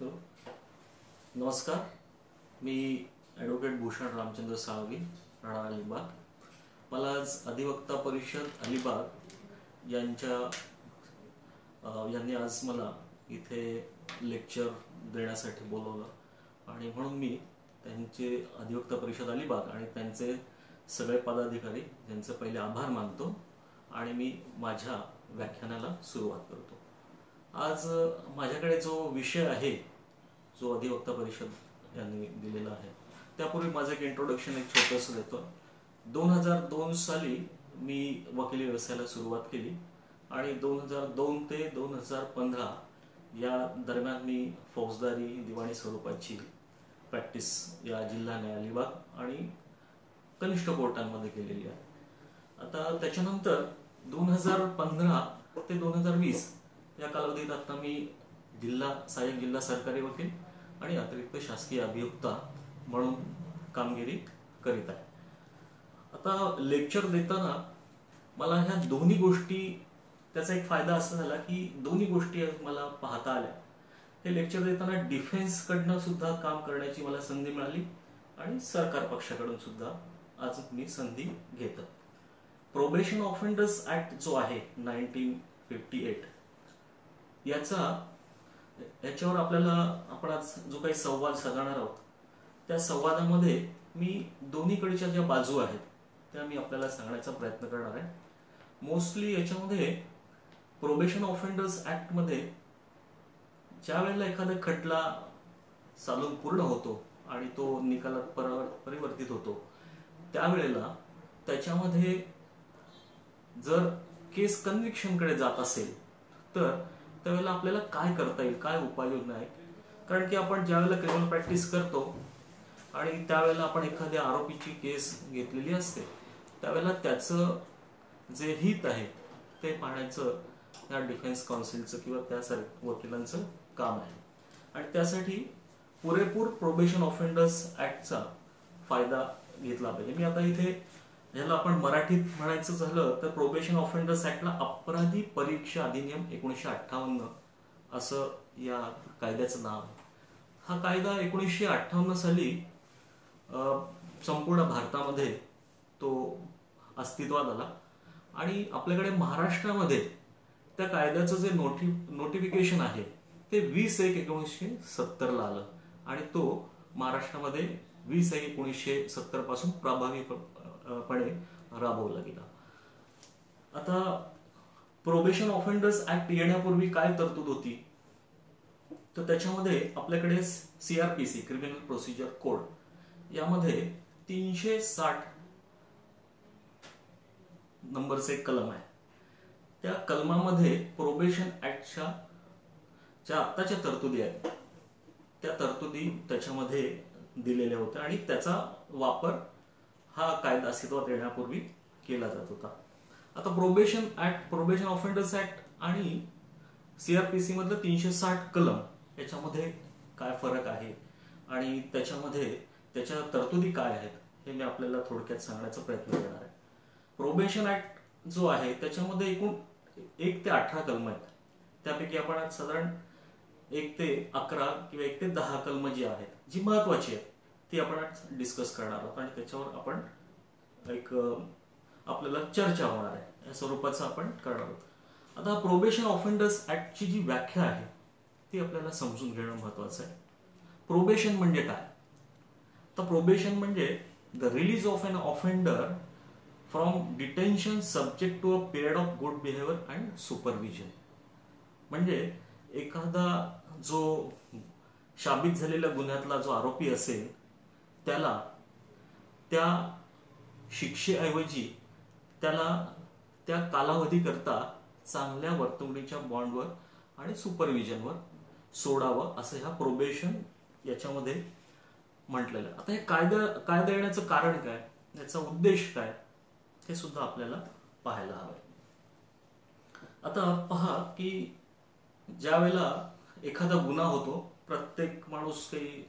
Hello, नमस्कार. मी advocate Bhushan Ramchandra Salvi, Rana Alibag. मला आज अधिवक्ता परिषद अलिबाग यांनी आज मला इथे लेक्चर देण्यासाठी बोलवलं आणि म्हणून मी त्यांचे अधिवक्ता परिषद अलिबाग आणि त्यांचे सगळे पदाधिकारी यांचे पहिले आभार मानतो आणि मी माझ्या व्याख्यानाला सुरुवात करतो. आज माझ्याकडे जो विषय आहे, जो अधिवक्ता परिषद यांनी दिलेला आहे, त्यापूर्वी माझं एक इंट्रोडक्शन एक छोटंसं देतो. 2002 साली मी वकिली व्यवसायाला सुरुवात केली आणि 2002 ते 2015 या दरम्यान मी फौजदारी दिवाणी स्वरूपाची प्रॅक्टिस या जिल्हा न्यायालय अलिबाग आणि कनिष्ठ कोर्टांमध्ये केलेली आहे. आता त्याच्यानंतर 2015 ते 2020 या कालावधीत आता मी सहाय्यक जिल्हा सरकारी वकील आणि अतिरिक्त शासकीय अभियुक्ता म्हणून कामगिरी करीत आहे. आता लेक्चर देताना मला ह्या दोन्ही गोष्टी, त्याचा एक फायदा असा झाला की दोन्ही गोष्टी मला पाहता आल्या. हे लेक्चर देताना डिफेन्स कडनं सुद्धा काम करण्याची मला संधी मिळाली आणि सरकार पक्षाकडून सुद्धा आज मी संधी घेतो. प्रोबेशन ऑफेंडर्स ऍक्ट जो आहे 1958 याच्यावर आपण आज जो काही संवाद साधणार आहोत, त्या संवादामध्ये मी दोन्हीकडच्या ज्या बाजू आहेत त्या मी आपल्याला सांगण्याचा प्रयत्न करणार आहे. मोस्टली याच्यामध्ये प्रोबेशन ऑफेंडर्स ऍक्ट मध्ये ज्या वेळेला एखादा खटला चालून पूर्ण होतो आणि तो निकालात परिवर्तित होतो, त्यावेळेला त्याच्यामध्ये जर केस कन्व्हिक्शनकडे जात असेल तर त्यावेळेला आपल्याला काय करता येईल, काय उपाययोजना आहे. कारण की आपण ज्यावेळेला क्रिमिनल प्रॅक्टिस करतो आणि त्यावेळेला आपण एखाद्या आरोपीची केस घेतलेली असते, त्यावेळेला त्याचं जे हित आहे ते पाहण्याचं त्या डिफेन्स काउन्सिलचं किंवा त्या वकिलांचं काम आहे. आणि त्यासाठी पुरेपूर प्रोबेशन ऑफेंडर्स ऍक्टचा फायदा घेतला पाहिजे. मी आता इथे याला आपण मराठीत म्हणायचं झालं तर प्रोबेशन ऑफेंडर्स ऍक्टला अपराधी परीक्षा अधिनियम 1958 असं या कायद्याचं नाव आहे. हा कायदा 1958 साली संपूर्ण भारतामध्ये तो अस्तित्वात आला आणि आपल्याकडे महाराष्ट्रामध्ये त्या कायद्याचं जे नोटिफिकेशन आहे ते 20/1/1970 ला आलं आणि तो महाराष्ट्रामध्ये 20/1/1970 पासून प्रभावीपणे राबवला गेला. आता प्रोबेशन ऑफेंडर्स ऍक्ट येण्यापूर्वी काय तरतूद होती, तर त्याच्यामध्ये आपल्याकडे CRPC क्रिमिनल प्रोसिजर कोड यामध्ये 360 नंबरचे एक कलम आहे. त्या कलमामध्ये प्रोबेशन ऍक्टच्या ज्या आत्ताच्या तरतुदी आहेत त्या तरतुदी त्याच्यामध्ये दिलेल्या होत्या आणि त्याचा वापर हा कायदा अस्तित्वात येण्यापूर्वी केला जात होता. आता प्रोबेशन ऑफेंडर्स ऍक्ट आणि CRPC मधलं 360 कलम याच्यामध्ये काय फरक आहे आणि त्याच्यामध्ये त्याच्या तरतुदी काय आहेत हे मी आपल्याला थोडक्यात सांगण्याचा प्रयत्न करणार आहे. प्रोबेशन ऍक्ट जो आहे त्याच्यामध्ये एकूण 1 ते 18 कलम आहेत. त्यापैकी आपण आज साधारण 1 ते 11 किंवा 1 ते 10 कलम जी आहेत, जी महत्वाची आहेत, ती आपण आज डिस्कस करणार आहोत आणि त्याच्यावर आपण एक आपल्याला चर्चा होणार आहे या स्वरूपाचं आपण करणार आहोत. आता प्रोबेशन ऑफेंडर्स ऍक्टची जी व्याख्या आहे ती आपल्याला समजून घेणं महत्वाचं आहे. प्रोबेशन म्हणजे काय? तर प्रोबेशन म्हणजे the release of an offender from detention subject to a period of good behaviour and supervision. म्हणजे एखादा जो शाबित झालेल्या गुन्ह्यातला जो आरोपी असेल त्याला त्या शिक्षेऐवजी त्याला त्या कालावधीकरता चांगल्या वर्तवणुकीच्या बॉन्डवर आणि सुपरविजनवर सोडावं असं ह्या प्रोबेशन याच्यामध्ये म्हटलेलं आहे. आता हे कायदा येण्याचं कारण काय, याचा उद्देश काय, हे सुद्धा आपल्याला पाहायला हवं. आता पहा की ज्या वेळेला एखादा गुन्हा होतो, प्रत्येक माणूस काही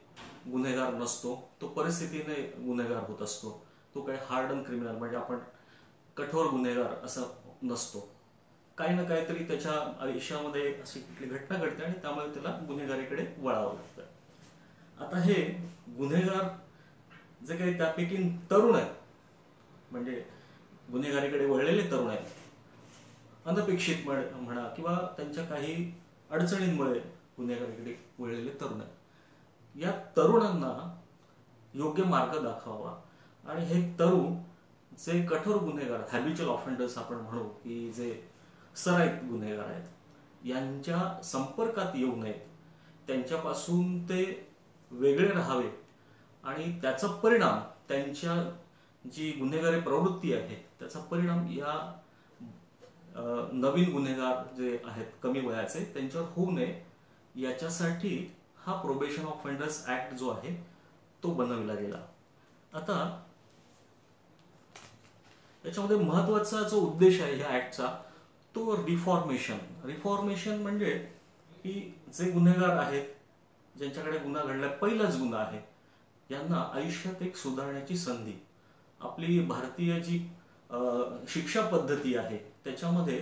गुन्हेगार नसतो, तो परिस्थितीने गुन्हेगार होत असतो. तो काही हार्ड अँड क्रिमिनल म्हणजे आपण कठोर गुन्हेगार असं नसतो. काही ना काहीतरी त्याच्या आयुष्यामध्ये अशी कुठली घटना घडते आणि त्यामुळे त्याला गुन्हेगारीकडे वळावं लागतं. आता हे गुन्हेगार जे काही त्यापैकी तरुण आहेत, म्हणजे गुन्हेगारीकडे वळलेले तरुण आहेत, अनपेक्षित म्हणा किंवा त्यांच्या काही अडचणींमुळे गुन्हेगारीकडे वळलेले तरुण आहेत, या तरुणांना योग्य मार्ग दाखवावा आणि हे तरुण जे कठोर गुन्हेगार, हॅबिच्युअल ऑफेंडर्स आपण म्हणू, की जे सराईत गुन्हेगार आहेत, यांच्या संपर्कात येऊ नयेत, त्यांच्यापासून ते वेगळे राहावे आणि त्याचा परिणाम, त्यांच्या जी गुन्हेगारी प्रवृत्ती आहे त्याचा परिणाम या नवीन गुन्हेगार जे आहेत कमी वयाचे त्यांच्यावर होऊ नये, याच्यासाठी हा प्रोबेशन ऑफेंडर्स ऍक्ट जो आहे तो बनवला गेला. आता याच्यामध्ये महत्वाचा जो उद्देश आहे या ऍक्टचा तो रिफॉर्मेशन म्हणजे की जे गुन्हेगार आहेत, ज्यांच्याकडे गुन्हा घडला, पहिलाच गुन्हा आहे, यांना आयुष्यात एक सुधारण्याची संधी, आपली भारतीय जी शिक्षा पद्धती आहे त्याच्यामध्ये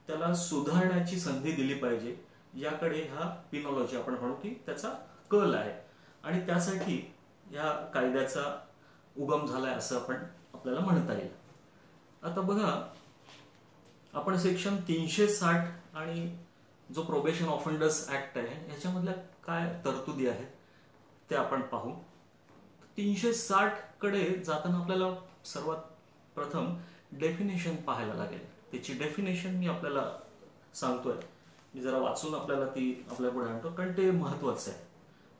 त्याला सुधारण्याची संधी दिली पाहिजे, याकडे हा पिनॉलॉजी आपण म्हणू की त्याचा कल आहे आणि त्यासाठी या कायद्याचा उगम झालाय असं आपल्याला म्हणता येईल. आता बघा, आपण सेक्शन 360 आणि जो प्रोबेशन ऑफेंडर्स ऍक्ट आहे याच्यामधल्या काय तरतुदी आहेत ते आपण पाहू. 360 कडे जाताना आपल्याला सर्वात प्रथम डेफिनेशन पाहायला लागेल. त्याची डेफिनेशन मी आपल्याला सांगतोय, मी जरा वाचून आपल्याला ती आपल्या पुढे आणतो कारण ते महत्वाचं आहे.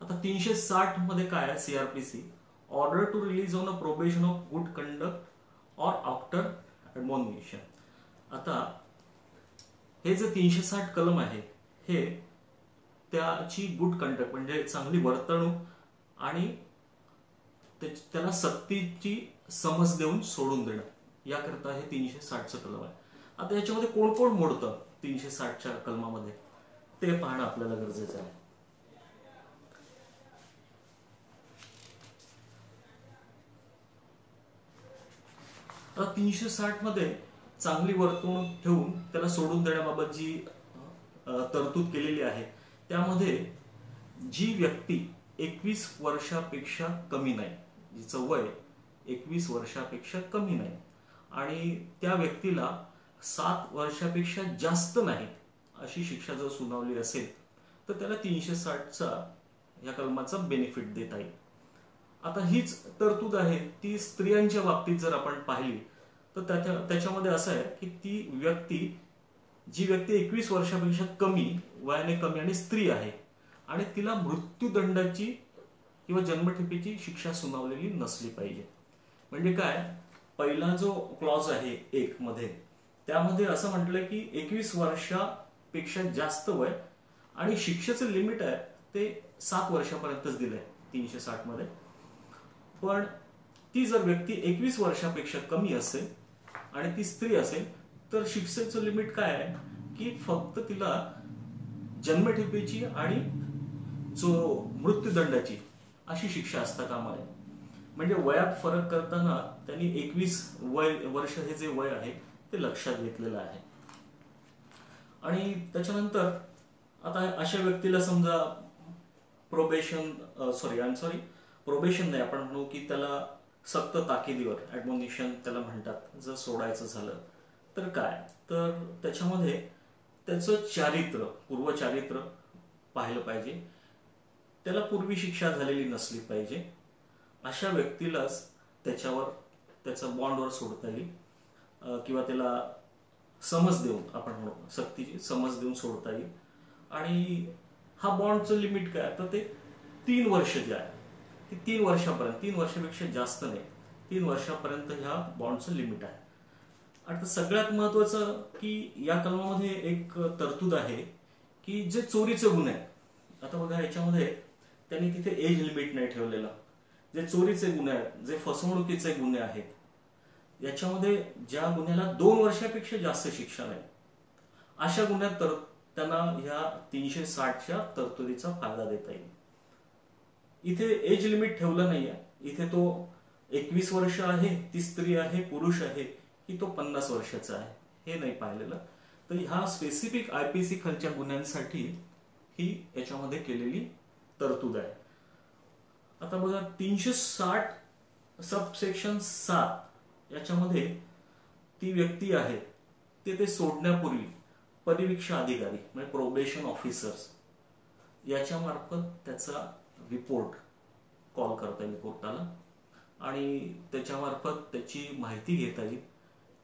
आता 360 मध्ये काय आहे, CrPC, order to release on a probation of good conduct or after admonition. आता हे जे 360 कलम आहे हे त्याची गुड कंडक्ट म्हणजे चांगली वर्तणूक आणि त्याला सक्तीची समज देऊन सोडून देणं, याकरता हे 360चं कलम आहे. आता याच्यामध्ये कोण कोण मोडतं 360च्या कलमामध्ये ते पाहणं आपल्याला गरजेचं आहे. आता 360 मध्ये चांगली वर्तणूक ठेवून त्याला सोडून देण्याबाबत जी तरतूद केलेली आहे त्यामध्ये जी व्यक्ती 21 वर्षापेक्षा कमी नाही, जिचं वय 21 वर्षापेक्षा कमी नाही आणि त्या व्यक्तीला 7 वर्षापेक्षा जास्त नाही अशी शिक्षा जर सुनावली असेल तर त्याला 360चा या कलमाचा बेनिफिट देता येईल. आता हीच तरतूद आहे ती स्त्रियांच्या बाबतीत जर आपण पाहिली तर त्याच्यामध्ये असं आहे की जी व्यक्ती 21 वर्षापेक्षा कमी वयाने कमी आणि स्त्री आहे आणि तिला मृत्यूदंडाची किंवा जन्मठेपेची शिक्षा सुनावलेली नसली पाहिजे. म्हणजे काय, पहिला जो क्लॉज आहे 1 मध्ये त्यामध्ये असं म्हटलं की 21 वर्षापेक्षा जास्त वय आणि शिक्षेचं लिमिट आहे ते 7 वर्षापर्यंतच दिलंय 360 मध्ये. पण ती जर व्यक्ती 21 वर्षापेक्षा कमी असेल आणि ती स्त्री असेल तर शिक्षेचं लिमिट काय आहे की फक्त तिला जन्मठेपेची आणि जो मृत्यूदंडाची अशी शिक्षा असता कामा नये. म्हणजे वयात फरक करताना त्यांनी 21 वर्ष हे जे वय आहे ते लक्षात घेतलेलं आहे. आणि त्याच्यानंतर आता अशा व्यक्तीला समजा प्रोबेशन नाही, आपण म्हणू की त्याला सक्त ताकिदीवर ॲडमॉनिशन त्याला म्हणतात, जर सोडायचं झालं तर काय, तर त्याच्यामध्ये त्याचं पूर्वचारित्र पाहिलं पाहिजे, त्याला पूर्वी शिक्षा झालेली नसली पाहिजे, अशा व्यक्तीलाच त्याचा बॉन्डवर सोडता येईल किंवा त्याला समज देऊन, आपण म्हणू सक्तीची समज देऊन सोडता येईल. आणि हा बॉन्डचं लिमिट काय, तर ते 3 वर्ष जे आहे ते 3 वर्षापर्यंत, 3 वर्षापेक्षा जास्त नाही, 3 वर्षापर्यंत ह्या बॉन्डचं लिमिट आहे. आता सगळ्यात महत्वाचं की या कलमामध्ये एक तरतूद आहे की जे चोरीचे गुन्हे आहेत, आता बघा याच्यामध्ये त्यांनी तिथे एज लिमिट नाही ठेवलेलं. जे चोरीचे गुन्हे आहेत, जे फसवणुकीचे गुन्हे आहेत, याच्यामध्ये ज्या गुन्ह्याला 2 वर्षापेक्षा जास्त शिक्षा नाही अशा गुन्ह्यात तर त्यांना ह्या 360च्या तरतुदीचा फायदा देता येईल. इथे एज लिमिट ठेवलं नाहीये, इथे तो 21 वर्ष आहे, ती स्त्री आहे, पुरुष आहे की तो 50 वर्षाचा आहे हे नाही पाहिलेलं. तर ह्या स्पेसिफिक IPC खालच्या गुन्ह्यांसाठी ही याच्यामध्ये केलेली तरतूद आहे. आता बघा 360 सबसेक्शन 7 याच्यामध्ये ती व्यक्ती आहे ते सोडण्यापूर्वी परिवीक्षा अधिकारी म्हणजे प्रोबेशन ऑफिसर्स याच्या मार्फत त्याचा रिपोर्ट कॉल करता येईल कोर्टाला आणि त्याच्या मार्फत त्याची माहिती घेता येईल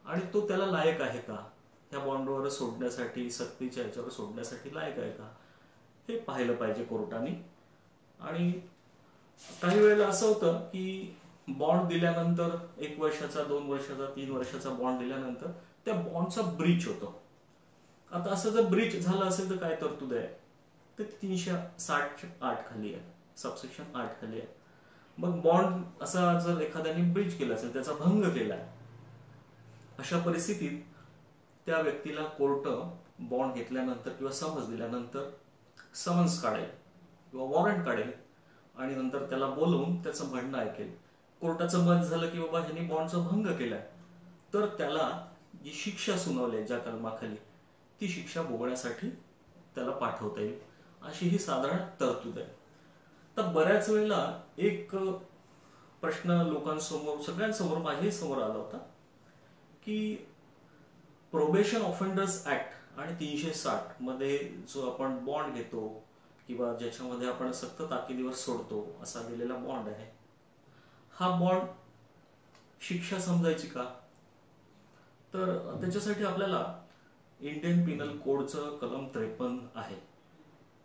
आणि तो त्याला लायक आहे का, ह्या बॉन्डवर सोडण्यासाठी, सक्तीच्या ह्याच्यावर सोडण्यासाठी लायक आहे का, हे पाहिलं पाहिजे कोर्टाने. आणि काही वेळेला असं होतं की बॉन्ड दिल्यानंतर 1 वर्षाचा, 2 वर्षाचा, 3 वर्षाचा बॉन्ड दिल्यानंतर त्या बॉन्डचा ब्रीच होतो. आता असं जर ब्रीच झालं असेल तर काय तरतूद आहे, ते 368 खाली आहे, सबसेक्शन 8 खाली आहे. मग बॉन्ड असा जर एखाद्याने ब्रीच केला असेल, त्याचा भंग केला, अशा परिस्थितीत त्या व्यक्तीला कोर्ट बॉन्ड घेतल्यानंतर किंवा समज दिल्यानंतर समन्स काढेल किंवा वॉरंट काढेल आणि नंतर त्याला बोलवून त्याचं म्हणणं ऐकेल. कोर्टाचं मत झालं की बाबा ह्यांनी बॉन्डचा भंग केलाय, तर त्याला जी शिक्षा सुनावली ज्या कलमाखाली, ती शिक्षा भोगण्यासाठी त्याला पाठवता येईल, अशी ही साधारण तरतूद आहे. तर बऱ्याच वेळेला एक प्रश्न लोकांसमोर, सगळ्यांसमोर, माझ्याही समोर आला होता की प्रोबेशन ऑफेंडर्स ऍक्ट आणि 360 मध्ये जो आपण बॉन्ड घेतो किंवा ज्याच्यामध्ये आपण सक्त ताकिदीवर सोडतो असा दिलेला बॉन्ड आहे, हा बॉन्ड शिक्षा समजायची का? तर त्याच्यासाठी आपल्याला इंडियन पिनल कोडचं कलम 53 आहे.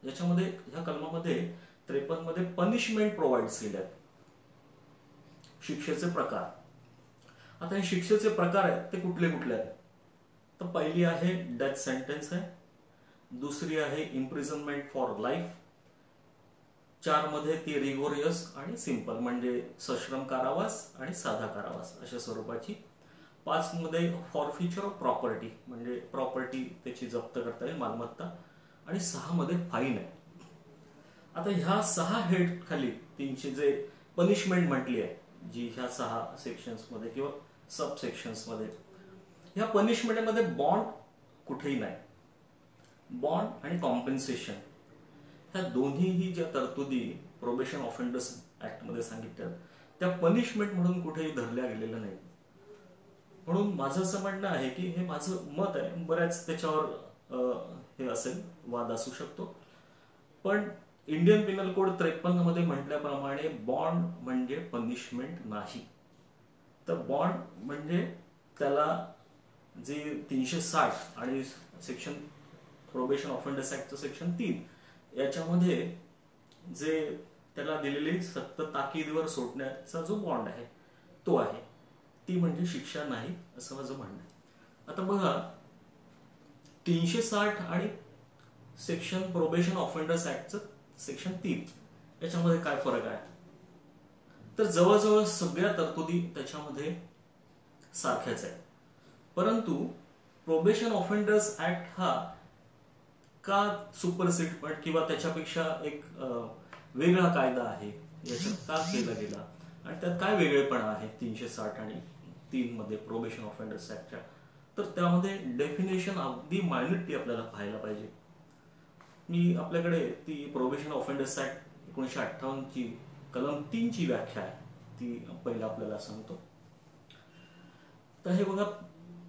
याच्यामध्ये, ह्या कलमामध्ये 53 मध्ये पनिशमेंट प्रोव्हाइड्स केले आहेत, शिक्षेचे प्रकार. आता हे शिक्षेचे प्रकार आहेत ते कुठले कुठले आहेत? तर पहिली आहे डेथ सेंटेन्स आहे, दुसरी आहे इम्प्रिझनमेंट फॉर लाईफ, 4 मध्ये ती रिगोरियस आणि सिंपल म्हणजे सश्रम कारावास आणि साधा कारावास अशा स्वरूपाची, 5 मध्ये फॉरफिचर ऑफ प्रॉपर्टी म्हणजे प्रॉपर्टी त्याची जप्त करता येईल, मालमत्ता, आणि 6 मध्ये फाईन आहे. आता ह्या 6 हेड खाली 300 जे पनिशमेंट म्हटली आहे, जी ह्या 6 सेक्शन्स मध्ये किंवा सब सेक्शन्स मध्ये, ह्या पनिशमेंट मध्ये बॉन्ड कुठेही नाही. बॉन्ड आणि कॉम्पेन्सेशन ह्या दोन्हीही ज्या तरतुदी प्रोबेशन ऑफेंडर्स ऍक्ट मध्ये सांगितल्या त्या पनिशमेंट म्हणून कुठेही धरल्या गेलेल्या नाही. म्हणून माझं असं म्हणणं आहे की, हे माझं मत आहे, बऱ्याच त्याच्यावर हे असेल, वाद असू शकतो, पण इंडियन पिनल कोड 53 मध्ये म्हटल्याप्रमाणे बॉन्ड म्हणजे पनिशमेंट नाही. तर बॉन्ड म्हणजे त्याला जे 360 आणि सेक्शन प्रोबेशन ऑफेंडर्स ऍक्टचं सेक्शन 3 याच्यामध्ये जे त्याला दिलेली सक्त ताकीदीवर सोडण्याचा जो बॉन्ड आहे तो आहे, ती म्हणजे शिक्षा नाही, असं माझं म्हणणं आहे. आता बघा 360 आणि सेक्शन प्रोबेशन ऑफेंडर्स ऍक्टचं सेक्शन 3 याच्यामध्ये काय फरक आहे? तर जवळजवळ सगळ्या तरतुदी त्याच्यामध्ये सारख्याच आहेत, परंतु प्रोबेशन ऑफेंडर्स ऍक्ट हा का सुपरसीड किंवा त्याच्यापेक्षा एक वेगळा कायदा आहे, याच्यात का केला गेला आणि त्यात काय वेगळेपणा आहे 360 आणि 3 मध्ये प्रोबेशन ऑफेंडर्स ऍक्टच्या, तर त्यामध्ये डेफिनेशन अगदी मायन्युटली आपल्याला पाहायला पाहिजे. मी आपल्याकडे ती प्रोबेशन ऑफेंडर्स ऍक्ट 1958 ची कलम 3 ची व्याख्या आहे, ती पहिला आपल्याला सांगतो. तर हे बघा,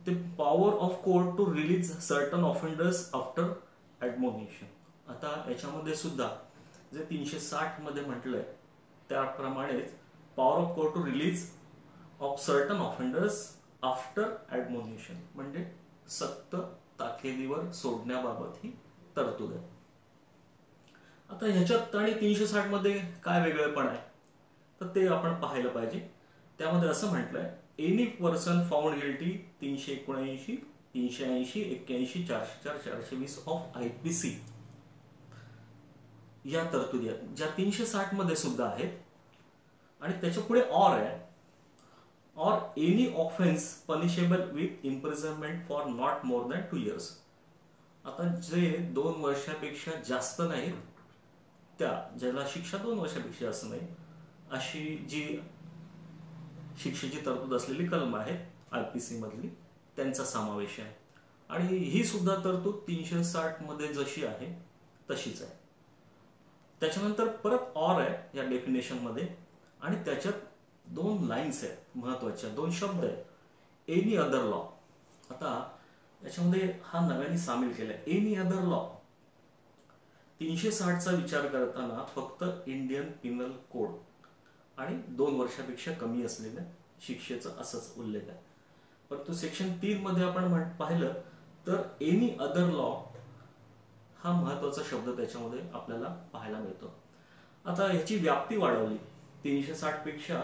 ते power of court to release certain offenders after admonition. आता याच्यामध्ये सुद्धा जे 360 मध्ये म्हटलंय त्याप्रमाणेच power of court to release of certain offenders after admonition म्हणजे सक्त ताकेदीवर सोडण्याबाबत ही तरतूद आहे. आता ह्याच्यात आणि 360 मध्ये काय वेगळेपण आहे तर ते आपण पाहायला पाहिजे. त्यामध्ये असं म्हटलंय, any person found guilty 379, 380, 81, 404, 420 of IPC या तरतुदी आहेत, ज्या 360 मध्ये सुद्धा आहेत. आणि त्याच्या पुढे ऑर आहे, or any offence punishable with imprisonment for not more than 2 years. आता जे 2 वर्षापेक्षा जास्त नाहीत, त्या ज्याला शिक्षा 2 वर्षापेक्षा जास्त नाही, अशी जी शिक्षेची तरतूद असलेली कलम आहे IPC मधली, त्यांचा समावेश आहे. आणि ही सुद्धा तरतूद 360 मध्ये जशी आहे तशीच आहे. त्याच्यानंतर परत ऑर आहे या डेफिनेशन मध्ये आणि त्याच्यात 2 लाईन्स आहेत महत्वाच्या, 2 शब्द आहेत, एनी अदर लॉ. आता याच्यामध्ये हा नव्याने सामील केलाय एनी अदर लॉ. 360चा विचार करताना फक्त इंडियन पिनल कोड आणि 2 वर्षापेक्षा कमी असलेल्या शिक्षेचा असंच उल्लेख आहे. परंतु सेक्शन 3 मध्ये आपण पाहिलं तर एनी अदर लॉ हा महत्वाचा शब्द त्याच्यामध्ये आपल्याला पाहायला मिळतो. आता याची व्याप्ती वाढवली. 360 पेक्षा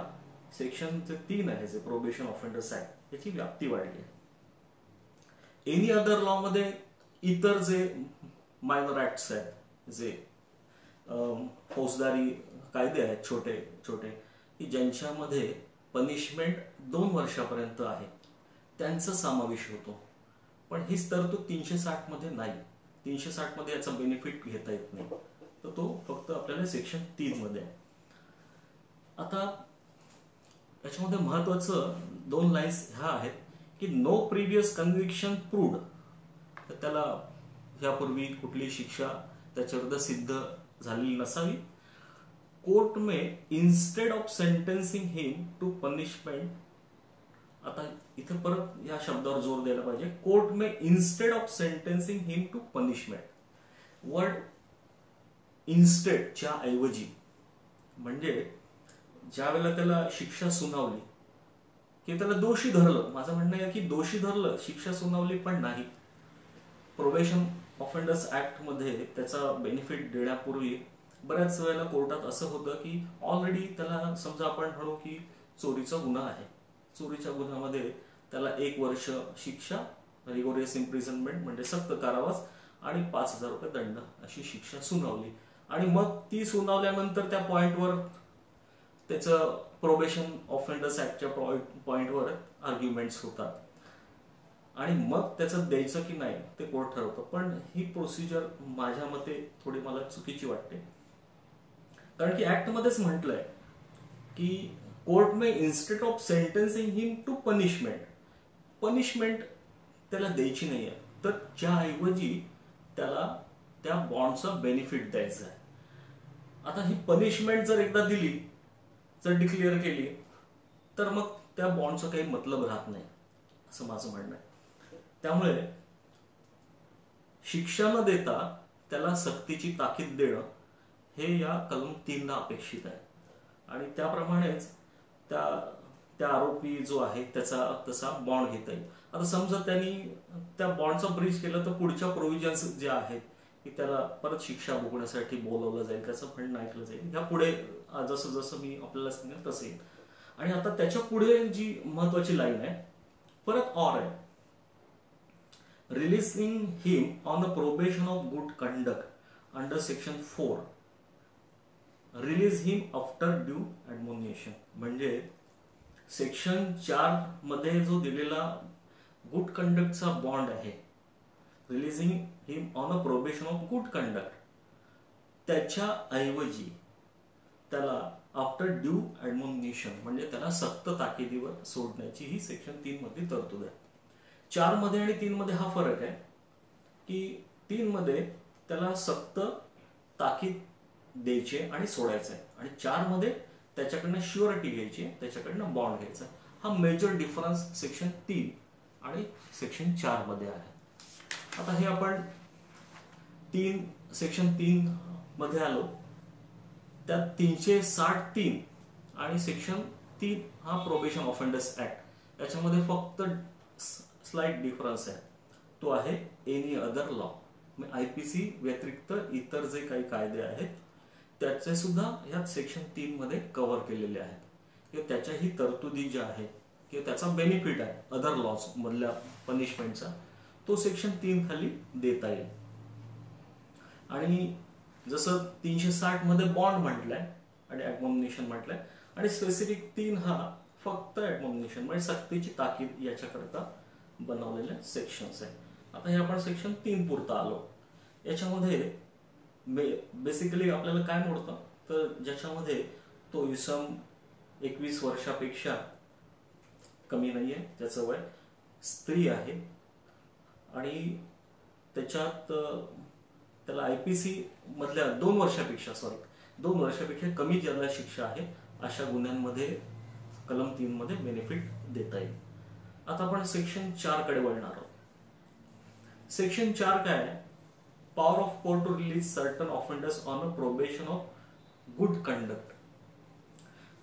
सेक्शन 3 आहे जे प्रोबेशन ऑफेंडर्स ऍक्ट, याची व्याप्ती वाढली आहे. एनी अदर लॉ मध्ये इतर जे मायनर ऍक्ट्स आहेत, जे फौजदारी कायदे आहेत छोटे छोटे, की ज्यांच्यामध्ये पनिशमेंट 2 वर्षापर्यंत आहे, त्यांचा समावेश होतो. पण हीच तरतूद 360 मध्ये नाही. 360 मध्ये याचा बेनिफिट घेता येत नाही, तर तो फक्त आपल्याला सेक्शन 3 मध्ये आहे. आता याच्यामध्ये महत्वाचं 2 लाईन्स ह्या आहेत की नो प्रिव्हियस कन्व्हिक्शन प्रूव्ड. तर त्याला यापूर्वी कुठली शिक्षा त्याच्याविरुद्ध सिद्ध झालेली नसावी. Court may instead of sentencing him to punishment. आता इथे परत या शब्दावर जोर द्यायला पाहिजे. Court may instead of sentencing him to punishment. Word इन्स्टेडच्या ऐवजी, म्हणजे ज्या वेळेला त्याला शिक्षा सुनावली की त्याला दोषी धरलं, माझं म्हणणं आहे की दोषी धरलं, शिक्षा सुनावली पण नाही. प्रोबेशन ऑफेंडर्स ऍक्ट मध्ये त्याचा बेनिफिट देण्यापूर्वी बऱ्याच वेळेला कोर्टात असं होतं की ऑलरेडी त्याला, समजा आपण म्हणू की चोरीचा गुन्हा आहे, चोरीच्या गुन्ह्यामध्ये त्याला 1 वर्ष शिक्षा, रिगोरियस इम्प्रिझनमेंट म्हणजे सक्त कारावास आणि 5,000 रुपये दंड अशी शिक्षा सुनावली. आणि मग ती सुनावल्यानंतर त्या पॉइंटवर त्याचं प्रोबेशन ऑफेंडर्स ऍक्टच्या पॉइंटवर आर्ग्युमेंट्स होतात आणि मग त्याचं द्यायचं की नाही ते कोर्ट ठरवतं. पण ही प्रोसिजर माझ्या मते थोडी मला चुकीची वाटते. कारण की ऍक्ट मध्येच म्हटलंय की court may instead of sentencing him to punishment. Punishment त्याला द्यायची नाहीये, तर ज्याऐवजी त्याला त्या बॉन्डचा बेनिफिट द्यायचा आहे. आता ही पनिशमेंट जर एकदा दिली, जर डिक्लेअर केली, तर मग त्या बॉन्डचा काही मतलब राहत नाही, असं माझं म्हणणं आहे. त्यामुळे शिक्षा न देता त्याला सक्तीची ताकीद देणं हे या कलम 3 ला अपेक्षित आहे. आणि त्याप्रमाणेच त्या आरोपी जो आहे त्याचा तसा बॉन्ड घेता येईल. आता समजा त्यांनी त्या बॉन्डचा ब्रीच केलं तर पुढच्या प्रोव्हिजन्स जे आहेत की त्याला परत शिक्षा भोगण्यासाठी बोलवलं जाईल, त्याचं म्हणणं ऐकलं जाईल. या पुढे जसं जसं मी आपल्याला सांगेल तसं येईल. आणि आता त्याच्या पुढे जी महत्वाची लाईन आहे, परत ऑर आहे, releasing him on the probation of good conduct under section 4, release him after due admonition. म्हणजे सेक्शन 4 मध्ये जो दिलेला गुड कंडक्टचा बॉन्ड आहे, releasing him on a probation of good conduct, त्याच्या ऐवजी त्याला आफ्टर ड्यू ऍडमोनिशन म्हणजे त्याला सक्त ताकिदीवर सोडण्याची ही सेक्शन 3 मधली तरतूद आहे. 4 मध्ये आणि 3 मध्ये हा फरक आहे की 3 मध्ये त्याला सक्त ताकीद द्यायचे आणि सोडायचं आहे, आणि 4 मध्ये त्याच्याकडनं श्युरिटी घ्यायची, त्याच्याकडनं बॉन्ड घ्यायचा. हा मेजर डिफरन्स सेक्शन 3 आणि सेक्शन 4 मध्ये आहे. आता हे आपण सेक्शन 3 मध्ये आलो, त्यात 363 आणि सेक्शन 3 हा प्रोबेशन ऑफेंडर्स ऍक्ट, याच्यामध्ये फक्त स्लाइट डिफरन्स आहे, तो आहे एनी अदर लॉ. आयपीसी व्यतिरिक्त इतर जे काही कायदे आहेत त्याचे सुद्धा या सेक्शन 3 मध्ये कव्हर केलेले आहेत, किंवा त्याच्याही तरतुदी ज्या आहेत किंवा त्याचा बेनिफिट आहे अदर लॉज मधल्या पनिशमेंटचा, तो सेक्शन 3 खाली देता येईल. आणि जसं 360 मध्ये बॉन्ड म्हटलंय आणि ऍडमोनिशन म्हटलंय, आणि स्पेसिफिक 3 हा फक्त ऍडमोनिशन म्हणजे सक्तीची ताकीद याच्याकरता बनवलेले सेक्शन्स आहे. आता हे आपण सेक्शन 3 पुरता आलो. याच्यामध्ये बेसिकली आपल्याला काय मोडतं, तर ज्याच्यामध्ये तो इसम 21 वर्षापेक्षा कमी नाहीये, त्याचं वय, स्त्री आहे, आणि त्याच्यात त्याला IPC मधल्या 2 वर्षापेक्षा कमी ज्याला शिक्षा आहे अशा गुन्ह्यांमध्ये कलम 3 मध्ये बेनिफिट देता येईल. आता आपण सेक्शन 4 कडे वळणार आहोत. सेक्शन 4 काय? Power of court to release certain offenders on a probation of good conduct.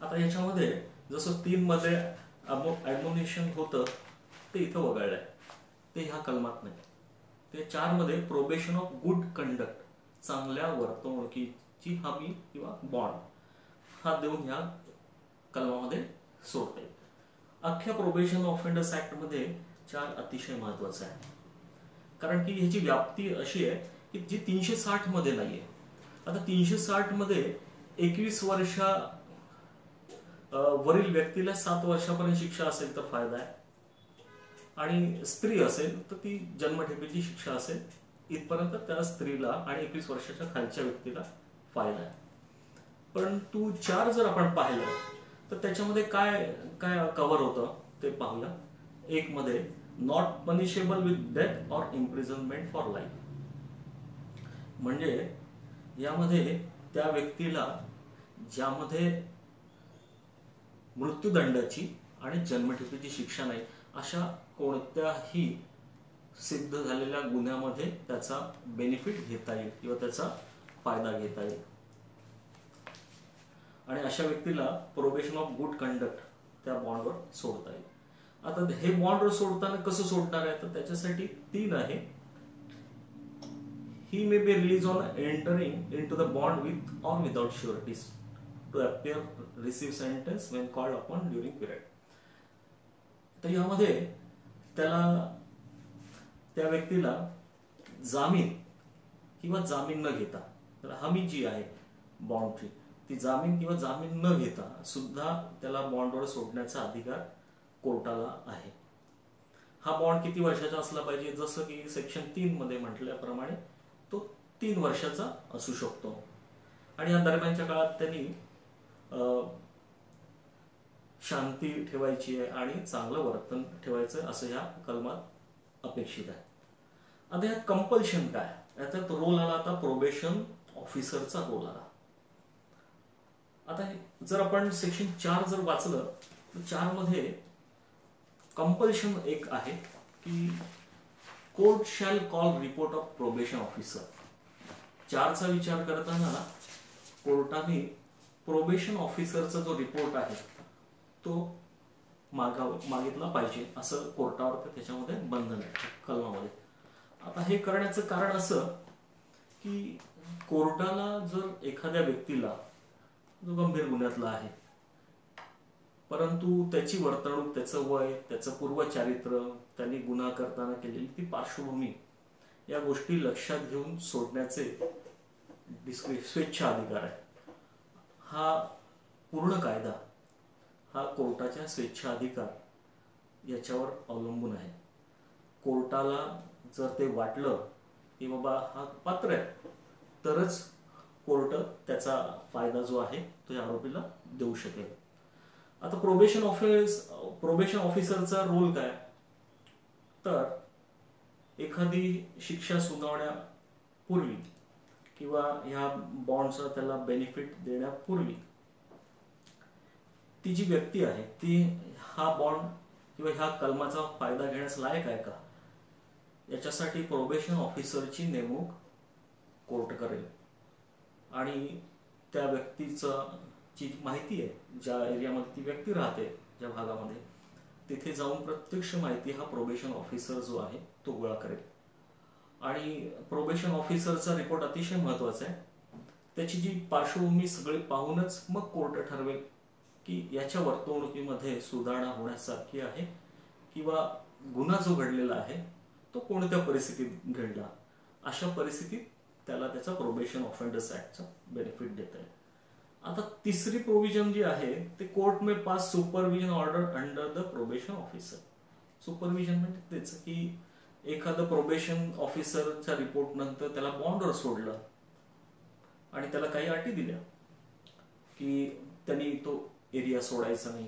आता याच्यामध्ये जसं 3 मध्ये ॲडमोनिशन होतं ते इथं वगळलंय, ते ह्या कलमात नाही. ते 4 मध्ये प्रोबेशन ऑफ गुड कंडक्ट, चांगल्या वर्तणुकीची हमी किंवा बॉन्ड हा देऊन ह्या कलमामध्ये सोडता येईल. अख्ख्या प्रोबेशन ऑफेंडर्स ऍक्ट मध्ये 4 अतिशय महत्वाचं आहे, कारण की ह्याची व्याप्ती अशी आहे की जी 360 मध्ये नाहीये. आता 360 मध्ये 21 वर्षा वरील व्यक्तीला 7 वर्षापर्यंत शिक्षा असेल तर फायदा आहे, आणि स्त्री असेल तर ती जन्मठेपेची शिक्षा असेल इथपर्यंत त्या स्त्रीला आणि 21 वर्षाच्या खालच्या व्यक्तीला फायदा आहे. परंतु 4 जर आपण पाहिलं तर त्याच्यामध्ये काय काय कव्हर होतं ते पाहूया. 1 मध्ये not punishable with death or imprisonment for life, म्हणजे यामध्ये त्या व्यक्तीला ज्यामध्ये मृत्यूदंडाची आणि जन्मठेपेची शिक्षा नाही अशा कोणत्याही सिद्ध झालेल्या गुन्ह्यामध्ये त्याचा बेनिफिट घेता येईल किंवा त्याचा फायदा घेता येईल, आणि अशा व्यक्तीला प्रोबेशन ऑफ गुड कंडक्ट त्या बॉन्डवर सोडता येईल. आता हे बॉन्डवर सोडताना कसं सोडणार आहे तर त्याच्यासाठी 3 आहे. He may be release on entering into the bond with or without sureties to appear receive sentence when called upon during period. तर यामध्ये त्याला त्या व्यक्तीला जामीन किंवा जामीन न घेता, तर हमी जी आहे बॉन्डची ती जामीन किंवा जामीन न घेता सुद्धा त्याला बॉन्डवर सोडण्याचा अधिकार कोर्टाला आहे. हा बॉन्ड किती वर्षाचा असला पाहिजे? जसं की सेक्शन 3 मध्ये म्हटल्याप्रमाणे तो 3 वर्षाचा असू शकतो, आणि या दरम्यानच्या काळात त्यांनी शांती ठेवायची आहे आणि चांगलं वर्तन ठेवायचं असं ह्या कलमात अपेक्षित आहे. आता यात कंपल्शन काय? याच्यात रोल आला आता प्रोबेशन ऑफिसरचा रोल आला. आता जर आपण सेक्शन 4 जर वाचलं तर 4 मध्ये कंपल्शन एक आहे की court shall call report of probation officer. 4 चा विचार करताना कोर्टाने प्रोबेशन ऑफिसरचा जो रिपोर्ट आहे तो मागितला पाहिजे असं कोर्टावर त्याच्यामध्ये बंधन आहे कलमामध्ये. आता हे करण्याचं कारण असं की कोर्टाला जर एखाद्या व्यक्तीला जो गंभीर गुन्ह्यातला आहे परंतु त्याची वर्तणूक, त्याचं वय, त्याचं पूर्वचारित्र, त्यांनी गुन्हा करताना केलेली ती पार्श्वभूमी या गोष्टी लक्षात घेऊन सोडण्याचे स्वेच्छाधिकार आहे. हा पूर्ण कायदा हा कोर्टाच्या स्वेच्छाधिकार याच्यावर अवलंबून आहे. कोर्टाला जर ते वाटलं की बाबा हा पात्र आहे तरच कोर्ट त्याचा फायदा जो आहे तो या आरोपीला देऊ शकेल. आता प्रोबेशन ऑफिसरचा रोल काय? तर एखादी शिक्षा सुनावण्यापूर्वी किंवा ह्या बॉन्डचा त्याला बेनिफिट देण्यापूर्वी ती जी व्यक्ती आहे ती हा बॉन्ड किंवा ह्या कलमाचा फायदा घेण्यास लायक आहे का याच्यासाठी प्रोबेशन ऑफिसरची नेमणूक कोर्ट करेल, आणि त्या व्यक्तीचं जी माहिती आहे ज्या एरियामध्ये ती व्यक्ती राहते, ज्या भागामध्ये, तिथे जाऊन प्रत्यक्ष माहिती हा प्रोबेशन ऑफिसर जो आहे तो गोळा करेल. आणि प्रोबेशन ऑफिसरचा रिपोर्ट अतिशय महत्वाचा आहे. त्याची जी पार्श्वभूमी सगळी पाहूनच मग कोर्ट ठरवेल की याच्या वर्तणुकीमध्ये सुधारणा होण्यासारखी आहे किंवा गुन्हा जो घडलेला आहे तो कोणत्या परिस्थितीत घडला, अशा परिस्थितीत त्याला त्याचा प्रोबेशन ऑफेंडर्स ऍक्टचा बेनिफिट देता येईल. आता तिसरी प्रोव्हिजन जी आहे ते court may pass supervision order under the probation officer. Supervision म्हणजे तेच की एखादं प्रोबेशन ऑफिसरच्या रिपोर्ट नंतर त्याला बॉन्डवर सोडलं आणि त्याला काही अटी दिल्या की त्यांनी तो एरिया सोडायचा नाही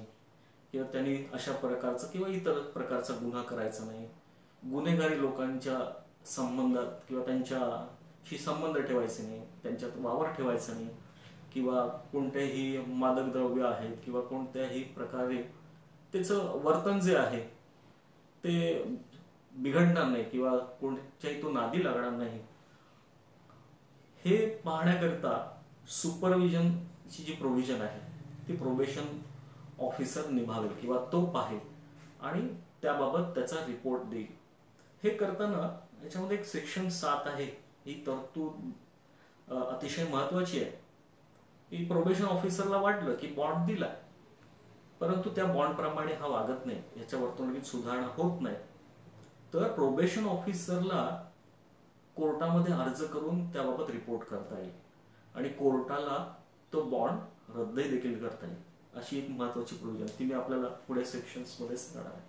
किंवा त्यांनी अशा प्रकारचा किंवा इतर प्रकारचा गुन्हा करायचा नाही गुन्हेगारी लोकांच्या संबंधात किंवा त्यांच्याशी संबंध ठेवायचे नाही, त्यांच्यात वावर ठेवायचा नाही, किंवा कोणतेही मादक द्रव्य आहेत किंवा कोणत्याही प्रकारे त्याचं वर्तन जे आहे ते बिघडणार नाही किंवा कोणत्याही तो नादी लागणार नाही, हे पाहण्याकरिता सुपरविजनची जी प्रोव्हिजन आहे ती प्रोबेशन ऑफिसर निभावेल किंवा तो पाहेल आणि त्याबाबत त्याचा रिपोर्ट देईल. हे करताना याच्यामध्ये एक सेक्शन 7 आहे, ही तरतूद अतिशय महत्वाची आहे की प्रोबेशन ऑफिसरला वाटलं की बॉन्ड दिला परंतु त्या बॉन्ड प्रमाणे हा वागत नाही, याच्या वर्तणुकीत सुधारणा होत नाही, तर प्रोबेशन ऑफिसरला कोर्टामध्ये अर्ज करून त्याबाबत रिपोर्ट करता येईल आणि कोर्टाला तो बॉन्ड रद्दही देखील करता येईल. अशी एक महत्वाची प्रोव्हिजन ती मी आपल्याला पुढे सेक्शन्स मध्ये सांगणार आहे.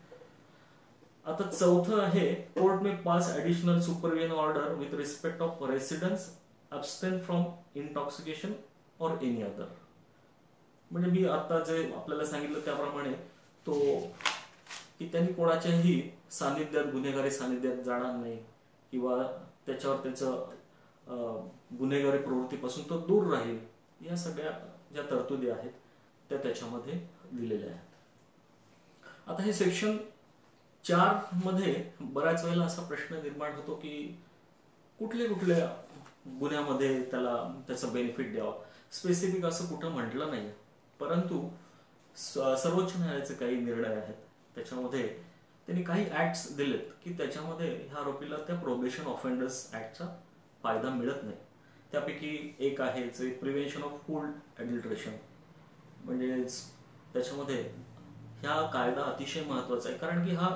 आता चौथं आहे, court may pass additional supervision order with respect of residents abstain from intoxication or any other. म्हणजे मी आता जे आपल्याला सांगितलं त्याप्रमाणे तो की त्यांनी कोणाच्याही सानिध्यात, गुन्हेगारी सानिध्यात जाणार नाही किंवा त्याच्यावर त्याचं गुन्हेगारी प्रवृत्तीपासून तो दूर राहील, या सगळ्या ज्या तरतुदी आहेत त्या त्याच्यामध्ये दिलेल्या आहेत. आता हे सेक्शन 4 मध्ये बऱ्याच वेळेला असा प्रश्न निर्माण होतो की कुठल्या कुठल्या गुन्ह्यामध्ये त्याला त्याचं बेनिफिट द्यावं. स्पेसिफिक असं कुठं म्हटलं नाही, परंतु सर्वोच्च न्यायालयाचे काही निर्णय आहेत त्याच्यामध्ये त्यांनी काही ऍक्ट्स दिलेत की त्याच्यामध्ये ह्या आरोपीला त्या प्रोबेशन ऑफेंडर्स ऍक्टचा फायदा मिळत नाही. त्यापैकी एक आहे जे प्रिव्हेन्शन ऑफ फूड ऍडल्ट्रेशन. म्हणजे त्याच्यामध्ये ह्या कायदा अतिशय महत्वाचा आहे, कारण की हा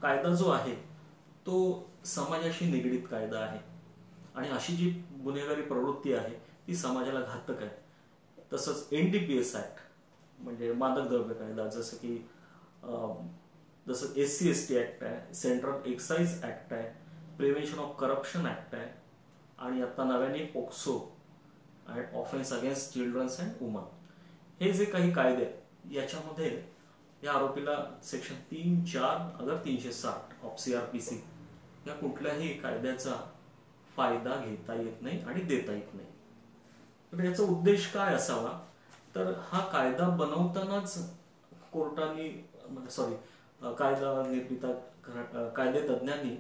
कायदा जो आहे तो समाजाशी निगडीत कायदा आहे आणि अशी जी गुन्हेगारी प्रवृत्ती आहे ती समाजाला घातक आहे. तसंच एनडीपीएस ऍक्ट म्हणजे मादक द्रव्य कायदा, जसं SC/ST ऍक्ट आहे, सेंट्रल एक्साइज ऍक्ट आहे, प्रिव्हेन्शन ऑफ करप्शन ऍक्ट आहे आणि आता नव्याने POCSO and offence against childrens and woman. हे जे काही कायदे आहेत याच्यामध्ये या आरोपीला सेक्शन 3, 4 अगर 360 ऑफ CRPC या कुठल्याही कायद्याचा फायदा घेता येत नाही आणि देता येत नाही. तर याचा उद्देश काय असावा, तर हा कायदा बनवतानाच कोर्टाने कायदा निर्मिता कायदे तज्ञांनी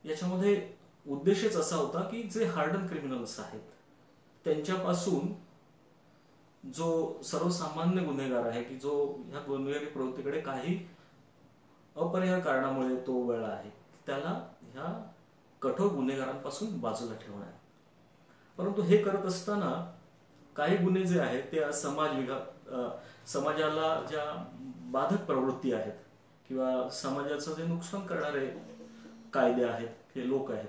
याच्यामध्ये उद्देशच असा होता की जे हार्डन क्रिमिनल्स आहेत त्यांच्यापासून जो सर्वसामान्य गुन्हेगार आहे की जो ह्या गुन्हेगारी प्रवृत्तीकडे काही अपरिहार्य कारणामुळे तो वळला आहे, त्याला ह्या कठोर गुन्हेगारांपासून बाजूला ठेवणं आहे. परंतु हे करत असताना काही गुन्हे जे आहेत ते समाजाला ज्या बाधक प्रवृत्ती आहेत किंवा समाजाचं जे नुकसान करणारे कायदे आहेत, हे लोक आहेत.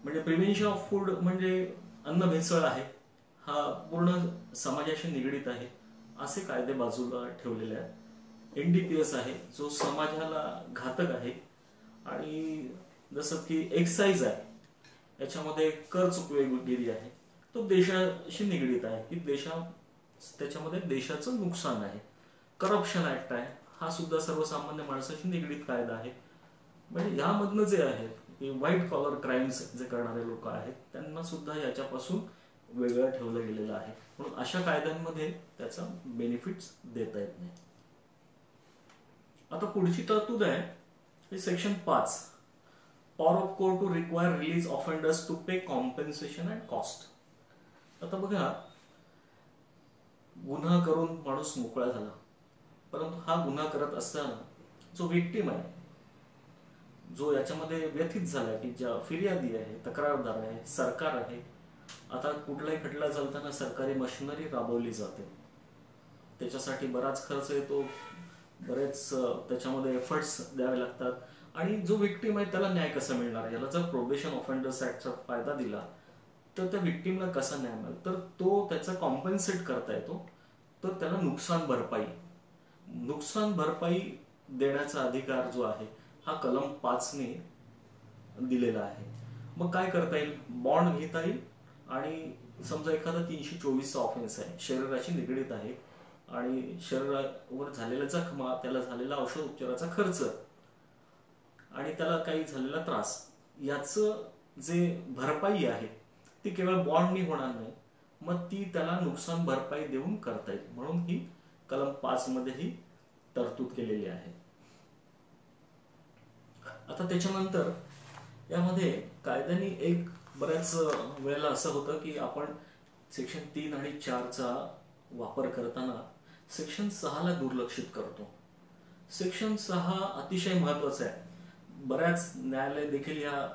म्हणजे प्रिव्हेन्शन ऑफ फूड म्हणजे अन्न भेसळ आहे, हा पूर्ण समाजाशी निगडीत आहे, असे कायदे बाजूला ठेवलेले आहेत. एनडीपीएस आहे जो समाजाला घातक आहे आणि जसं की एक्साइज आहे याच्यामध्ये कर चुकवेगिरी आहे, तो देशाशी निगडीत आहे की त्याच्यामध्ये देशाचं नुकसान आहे. करप्शन ऍक्ट आहे, हा सुद्धा सर्वसामान्य माणसाशी निगडीत कायदा आहे. म्हणजे यामधनं जे आहेत व्हाईट कॉलर क्राईम्स जे करणारे लोक आहेत त्यांना सुद्धा याच्यापासून वेगळं ठेवलं गेलेलं आहे. म्हणून अशा कायद्यांमध्ये त्याचा बेनिफिट्स देता येत नाही. आता पुढची तरतूद आहे section 5, power of court to require release offenders to pay compensation and cost. आता बघा, गुन्हा करून माणूस मोकळा झाला, परंतु हा गुन्हा करत असताना जो विक्टिम आहे, जो याच्यामध्ये व्यथित झाला की ज्या फिर्यादी आहे, तक्रारदार आहे, सरकार आहे. आता कुठलाही खटला चालताना सरकारी मशिनरी राबवली जाते, त्याच्यासाठी बराच खर्च येतो, बरेच त्याच्यामध्ये एफर्ट्स द्यावे लागतात आणि जो विक्टिम आहे त्याला न्याय कसा मिळणार, याला जर प्रोबेशन ऑफेंडर्स ऍक्टचा फायदा दिला तर त्या विक्टिमला कसा न्याय मिळेल, तर तो त्याचा कॉम्पेन्सेट करता येतो. तर त्याला नुकसान भरपाई देण्याचा अधिकार जो आहे हा कलम 5 ने दिलेला आहे. मग काय करता येईल, बॉन्ड घेता येईल आणि समजा एखादा 324 ऑफेन्स आहे, शरीराशी निगडीत आहे आणि शरीरावर झालेला जखमा, त्याला झालेला औषध उपचाराचा खर्च, आणि त्याला काही झालेला त्रास, याचं जे भरपाई आहे ती केवळ बॉन्डनी होणार नाही, मग ती त्याला नुकसान भरपाई देऊन करता येईल. म्हणून ही कलम 5 मध्ये ही तरतूद केलेली आहे. आता त्याच्यानंतर यामध्ये कायद्याने एक बऱ्याच वेळेला असं होतं की आपण सेक्शन 3 आणि 4चा वापर करताना सेक्शन 6 ला दुर्लक्षित करतो. सेक्शन 6 अतिशय महत्वाचं आहे. बऱ्याच न्यायालय देखील या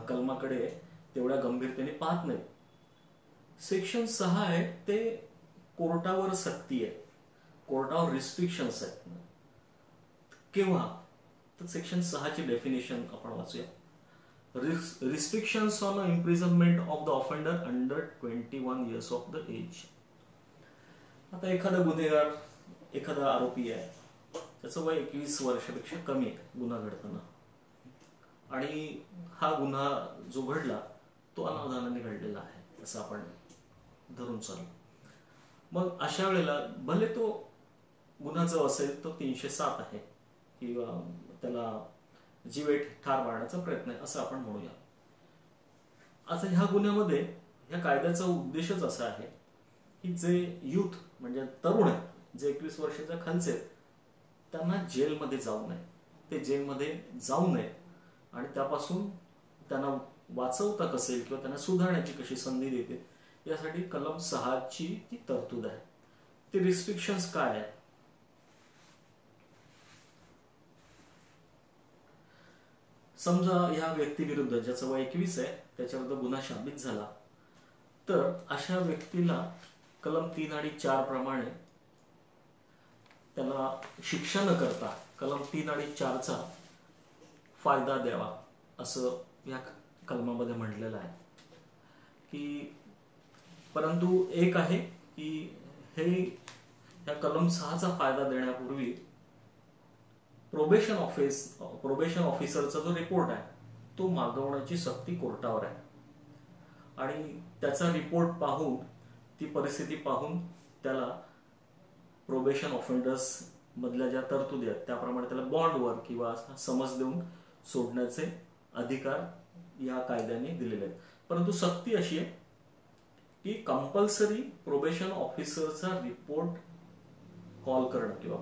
कलमाकडे तेवढ्या गंभीरतेने पाहत नाही. सेक्शन 6 आहे ते कोर्टावर सक्ती आहे, कोर्टावर रिस्ट्रिक्शन्स आहेत. केव्हा तर सेक्शन 6 ची डेफिनेशन आपण वाचूया. Restrictions on imprisonment of the offender under 21 years of the age. आता एखादा गुन्हेगार, एखादा आरोपी आहे, त्याचं वय 21 वर्षापेक्षा कमी आहे गुन्हा घडताना, आणि हा गुन्हा जो घडला तो अनावधानाने घडलेला आहे असं आपण धरून चालू. मग अशा वेळेला भले तो गुन्हा जो असेल तो 307 आहे किंवा त्याला जीवेठ ठार मारण्याचा प्रयत्न आहे असं आपण म्हणूया. आता ह्या गुन्ह्यामध्ये ह्या कायद्याचा उद्देशच असा आहे की जे युथ म्हणजे तरुण आहेत, जे 21 वर्षाच्या खालचे आहेत, त्यांना जेलमध्ये जाऊ नये, ते जेलमध्ये जाऊ नये आणि त्यापासून त्यांना वाचवता कसेल किंवा त्यांना सुधारण्याची कशी संधी देते यासाठी कलम 6 ची ती तरतूद आहे. ते रिस्ट्रिक्शन्स काय आहेत? समजा या व्यक्तीविरुद्ध, ज्याचं वय 21 आहे, त्याच्याविरुद्ध गुन्हा साबित झाला, तर अशा व्यक्तीला कलम 3 आणि 4 प्रमाणे त्याला शिक्षा न करता कलम 3 आणि 4चा फायदा द्यावा असं या कलमामध्ये म्हटलेलं आहे. की परंतु एक आहे की हे या कलम 6चा फायदा देण्यापूर्वी प्रोबेशन ऑफिसरचा जो रिपोर्ट आहे तो मागवण्याची सक्ती कोर्टावर आहे. आणि त्याचा रिपोर्ट पाहून, ती परिस्थिती पाहून त्याला प्रोबेशन ऑफेंडर्स मधल्या ज्या तरतुदी आहेत त्याप्रमाणे त्याला बॉन्डवर किंवा समज देऊन सोडण्याचे अधिकार या कायद्याने दिलेले आहेत. परंतु सक्ती अशी आहे की कंपल्सरी प्रोबेशन ऑफिसरचा रिपोर्ट कॉल करणं किंवा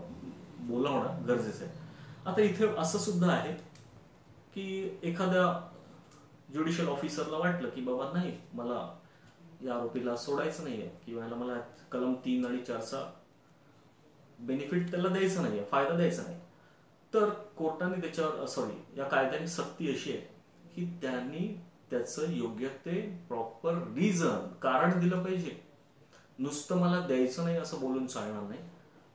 बोलावणं गरजेचं आहे. आता इथे असं सुद्धा आहे की एखाद्या ज्युडिशियल ऑफिसरला वाटलं की बाबा नाही, मला या आरोपीला सोडायचं नाहीये किंवा मला कलम 3 आणि 4चा बेनिफिट त्याला द्यायचं नाहीये, फायदा द्यायचा नाही, तर कोर्टाने त्याच्यावर या कायद्याने सक्ती अशी आहे की त्यांनी त्याचं योग्य ते प्रॉपर रिझन, कारण दिलं पाहिजे. नुसतं मला द्यायचं नाही असं बोलून चालणार नाही,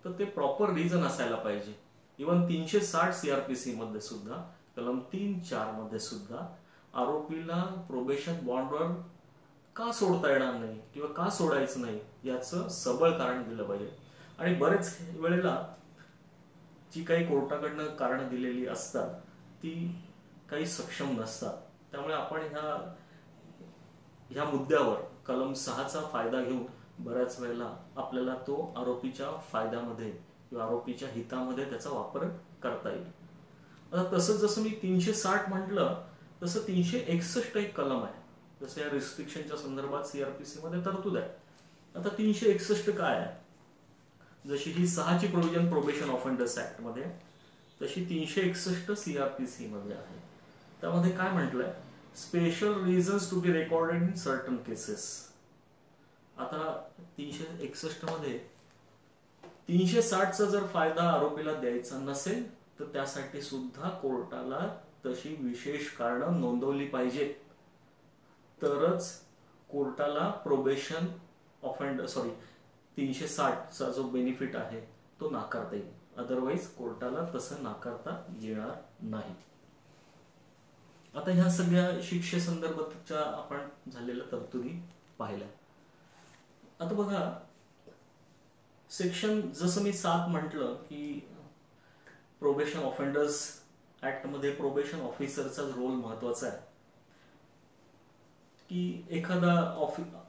तर ते प्रॉपर रिझन असायला पाहिजे. इव्हन 360 सीआरपीसी मध्ये सुद्धा कलम 3-4 मध्ये सुद्धा आरोपीला प्रोबेशन बॉन्डवर का सोडता येणार नाही किंवा का सोडायचं नाही याचं सबळ कारण दिलं पाहिजे. आणि बरेच वेळेला जी काही कोर्टाकडनं कारण दिलेली असतात ती काही सक्षम नसतात. त्यामुळे आपण ह्या मुद्द्यावर कलम 6चा फायदा घेऊन बऱ्याच वेळेला आपल्याला तो आरोपीच्या फायद्यामध्ये किंवा आरोपीच्या हितामध्ये त्याचा वापर करता येईल. आता तसंच जसं मी 360 म्हटलं तसं 361 एक कलम आहे, जसं या रिस्ट्रिक्शनच्या संदर्भात सीआरपीसी मध्ये तरतूद आहे. आता 361 काय आहे? जशी ही 6ची प्रोव्हिजन प्रोबेशन ऑफेंडर्स ऍक्ट मध्ये, तशी 361 सीआरपीसी मध्ये आहे. त्यामध्ये काय म्हटलंय? Special reasons to be recorded in certain cases. आता 361 मध्ये 360चा जर फायदा आरोपीला द्यायचा नसेल तर त्यासाठी सुद्धा कोर्टाला तशी विशेष कारणं नोंदवली पाहिजेत, तरच कोर्टाला प्रोबेशन ऑफेंडर 360चा जो बेनिफिट आहे तो नाकारता येईल. अदरवाईज कोर्टाला तसं नाकारता येणार नाही. आता ह्या सगळ्या शिक्षेसंदर्भातच्या आपण झालेल्या तरतुदी पाहिल्या. आता बघा, सेक्शन जसं मी 7 म्हटलं की प्रोबेशन ऑफेंडर्स ऍक्ट मध्ये प्रोबेशन ऑफिसरचा रोल महत्वाचा आहे. की एखादा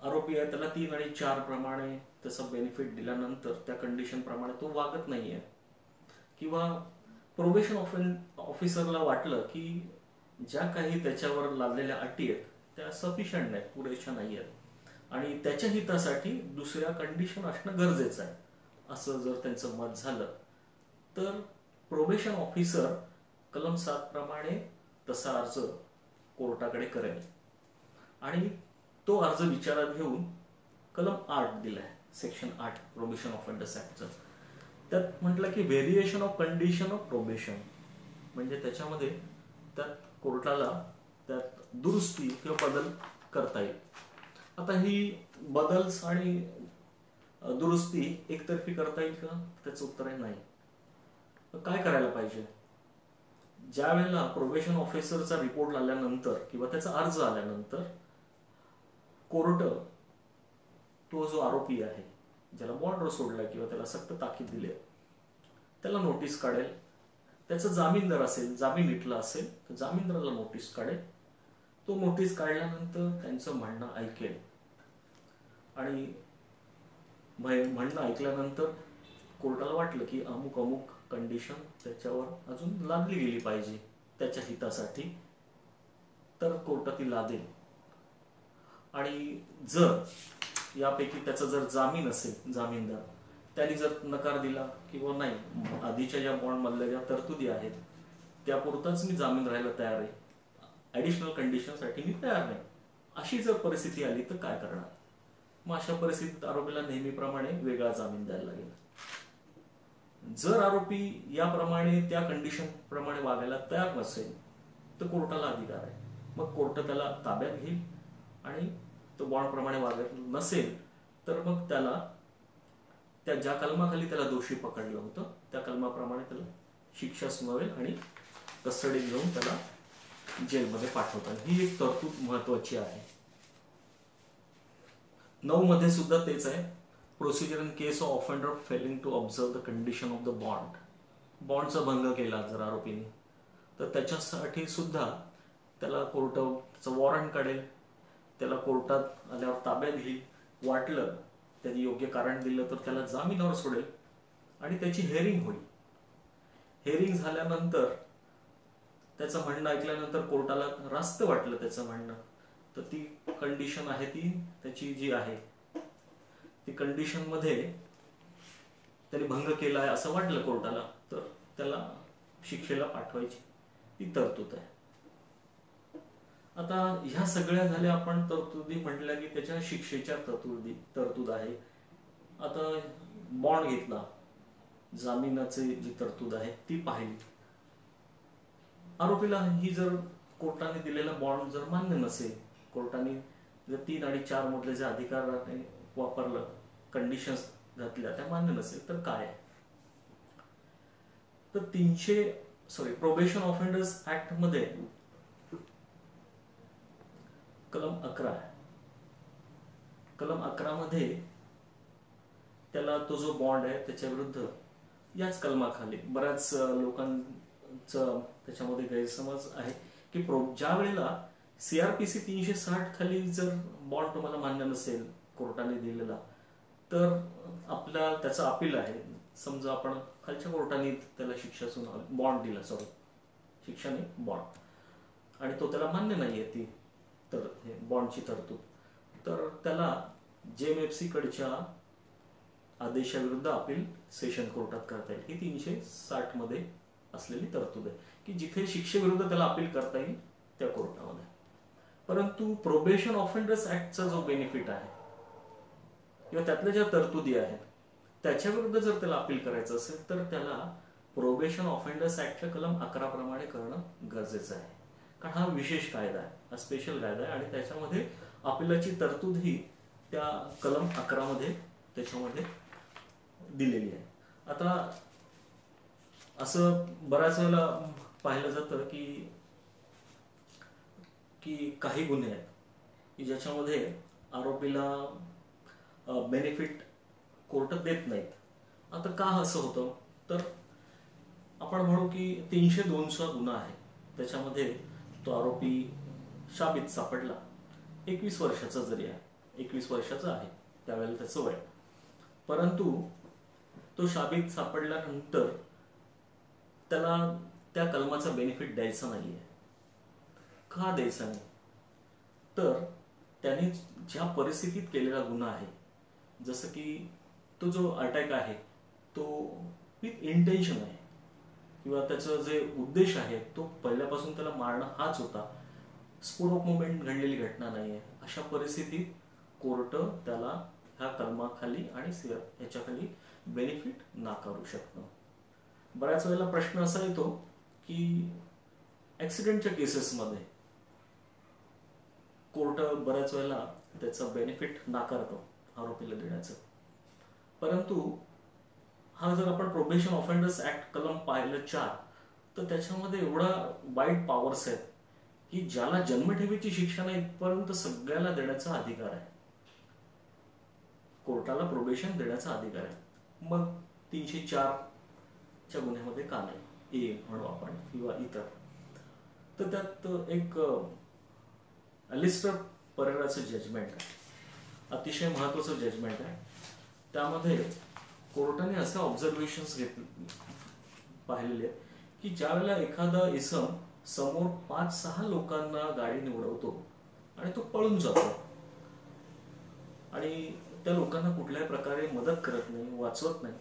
आरोपी आहे, त्याला 3 आणि 4 प्रमाणे त्याचा बेनिफिट दिल्यानंतर त्या कंडिशन प्रमाणे तो वागत नाहीये किंवा प्रोबेशन ऑफिसरला वाटलं की ज्या काही त्याच्यावर लादलेल्या अटी आहेत त्या सफिशियंट नाहीत, पुरेशा नाही आहेत आणि त्याच्या हितासाठी दुसऱ्या कंडिशन असणं गरजेचं आहे, असं जर त्यांचं मत झालं तर प्रोबेशन ऑफिसर कलम 7 प्रमाणे तसा अर्ज कोर्टाकडे करेल आणि तो अर्ज विचारात घेऊन कलम 8 दिलाय, सेक्शन 8 प्रोबेशन ऑफेंडर्स ऍक्टचं. त्यात म्हटलं की variation of condition of probation, म्हणजे त्याच्यामध्ये त्यात कोर्टाला त्यात दुरुस्ती किंवा बदल करता येईल. आता ही बदल आणि दुरुस्ती एकतर्फी करता येईल का, त्याचं उत्तर आहे नाही. काय करायला पाहिजे, ज्या वेळेला प्रोबेशन ऑफिसरचा रिपोर्ट आल्यानंतर किंवा त्याचा अर्ज आल्यानंतर कोर्ट तो जो आरोपी आहे ज्याला बॉन्डवर सोडला किंवा त्याला सक्त ताकीद दिली त्याला नोटीस काढेल. त्याचा जामीनदार असेल, जामीन मिटला असेल तर जामीनदाराला नोटीस काढेल. तो नोटीस काढल्यानंतर त्यांचं म्हणणं ऐकेल आणि म्हणणं ऐकल्यानंतर कोर्टाला वाटलं की अमुक अमुक कंडिशन त्याच्यावर अजून लादली गेली पाहिजे त्याच्या हितासाठी, तर कोर्ट ती लादेल. आणि जर यापैकी त्याचा जर जामीन असेल, जामीनदार त्यांनी जर नकार दिला किंवा नाही, आधीच्या ज्या बॉन्ड मधल्या ज्या तरतुदी आहेत त्यापुरताच मी जामीन राहायला तयार आहे, ऍडिशनल कंडिशनसाठी मी तयार नाही, अशी जर परिस्थिती आली तर काय करणार. मग अशा परिस्थितीत आरोपीला नेहमीप्रमाणे वेगळा जामीन द्यायला लागेल. जर आरोपी याप्रमाणे त्या कंडिशन प्रमाणे वागायला तयार नसेल तर कोर्टाला अधिकार आहे, मग कोर्ट त्याला ताब्यात घेईल आणि तो बॉन्ड प्रमाणे वागत नसेल तर मग त्याला त्या ज्या कलमाखाली त्याला दोषी पकडलं होतं त्या कलमाप्रमाणे त्याला शिक्षा सुनावेल आणि कस्टडीत घेऊन त्याला जेलमध्ये पाठवतात. ही एक तरतूद महत्वाची आहे. 9 मध्ये सुद्धा तेच आहे, procedure in case of offender failing to observe the condition of the bond. बॉन्डचा भंग केला जर आरोपीने तर त्याच्यासाठी सुद्धा त्याला कोर्टाचं वॉरंट काढेल, त्याला कोर्टात आल्यावर ताब्यात घेईल, वाटलं त्यांनी योग्य कारण दिलं तर त्याला जामिनावर सोडेल आणि त्याची हेअरिंग होईल. हेअरिंग झाल्यानंतर त्याचं म्हणणं ऐकल्यानंतर कोर्टाला रास्त वाटलं त्याचं म्हणणं तर ती कंडिशन आहे ती त्याची जी आहे ती कंडिशन मध्ये त्याने भंग केला आहे असं वाटलं कोर्टाला तर त्याला शिक्षेला पाठवायची ती तरतूद आहे. आता ह्या सगळ्या झाल्या आपण तरतुदी म्हटल्या की त्याच्या शिक्षेच्या तरतूद आहे. आता बॉन्ड घेतला, जामिनाची जी तरतूद आहे ती पाहिली. आरोपीला ही जर कोर्टाने दिलेला बॉन्ड जर मान्य नसेल, कोर्टाने जर 3 आणि 4 मधले जे अधिकार वापरलं, कंडिशन्स घातल्या त्या मान्य नसेल तर काय, तर प्रोबेशन ऑफेंडर्स ऍक्ट मध्ये कलम 11 आहे. कलम 11 मध्ये त्याला तो जो बॉन्ड आहे त्याच्या विरुद्ध याच कलमाखाली बऱ्याच लोकांचं त्याच्यामध्ये गैरसमज आहे की ज्या वेळेला CRPC 360 खाली जर बॉन्ड तुम्हाला मान्य नसेल कोर्टाने दिलेला तर आपला त्याचा अपील आहे. समजा आपण खालच्या कोर्टाने त्याला शिक्षा सुनावली, बॉन्ड दिला, शिक्षा नाही बॉन्ड, आणि तो त्याला मान्य नाहीये ती तर बॉन्डची तरतूद, तर त्याला JMFC कडच्या आदेशाविरुद्ध अपील सेशन कोर्टात करता येईल. ही 360 मध्ये असलेली तरतूद आहे की जिथे शिक्षेविरुद्ध त्याला अपील करता येईल त्या कोर्टामध्ये. परंतु प्रोबेशन ऑफेंडर्स ऍक्टचा जो बेनिफिट आहे किंवा त्यातल्या ज्या तरतुदी आहेत त्याच्या विरुद्ध जर त्याला अपील करायचं असेल तर त्याला प्रोबेशन ऑफेंडर्स ऍक्टच्या कलम 11 प्रमाणे करणं गरजेचं आहे. कारण हा विशेष कायदा आहे, हा स्पेशल कायदा आहे आणि त्याच्यामध्ये अपीलाची तरतूद ही त्या कलम 11 मध्ये त्याच्यामध्ये दिलेली आहे. आता असं बऱ्याच वेळेला पाहिलं जातं की काही गुन्हे आहेत की ज्याच्यामध्ये आरोपीला बेनिफिट कोर्ट देत नाहीत. आता का असं होतं तर आपण म्हणू की 302चा गुन्हा आहे, त्याच्यामध्ये तो आरोपी शाबीत सापडला, 21 वर्षाचा जरी आहे, 21 वर्षाचा आहे त्यावेळेला त्याचं वय, परंतु तो शाबीत सापडल्यानंतर त्याला त्या कलमाचा बेनिफिट द्यायचा नाहीये. का द्यायचा नाही? तर त्याने ज्या परिस्थितीत केलेला गुन्हा आहे, जसं की तो जो अटॅक आहे तो विथ इंटेन्शन आहे, किंवा त्याचं जे उद्देश आहे तो पहिल्यापासून त्याला मारणं हाच होता, स्फोट ऑफ मुवमेंट घडलेली घटना नाहीये, अशा परिस्थितीत कोर्ट त्याला ह्या कलमाखाली आणि ह्याच्याखाली बेनिफिट नाकारू शकतं. बऱ्याच वेळेला प्रश्न असा येतो की ऍक्सिडेंटच्या केसेसमध्ये कोर्ट बऱ्याच वेळेला त्याचं बेनिफिट नाकारतो आरोपीला देण्याचं. परंतु हा जर आपण प्रोबेशन ऑफेंडर्स ऍक्ट कलम पाहिलं 4, तर त्याच्यामध्ये एवढा वाईड पॉवर्स आहेत की ज्याला जन्मठेपेची शिक्षा नाही इथपर्यंत सगळ्याला देण्याचा अधिकार आहे. कोर्टाला प्रोबेशन देण्याचा अधिकार आहे. मग 304 च्या गुन्ह्यामध्ये का नाही, ए म्हणू आपण किंवा इतर. तर त्यात एक अलिस्टर परेराचं जजमेंट आहे, अतिशय महत्वाचं जजमेंट आहे. त्यामध्ये कोर्टाने असे ऑब्झर्वेशन्स पाहिलेले की ज्या वेळेला एखादा इसम समोर 5-6 लोकांना गाडीने उडवतो आणि तो पळून जातो आणि त्या लोकांना कुठल्याही प्रकारे मदत करत नाही, वाचवत नाही,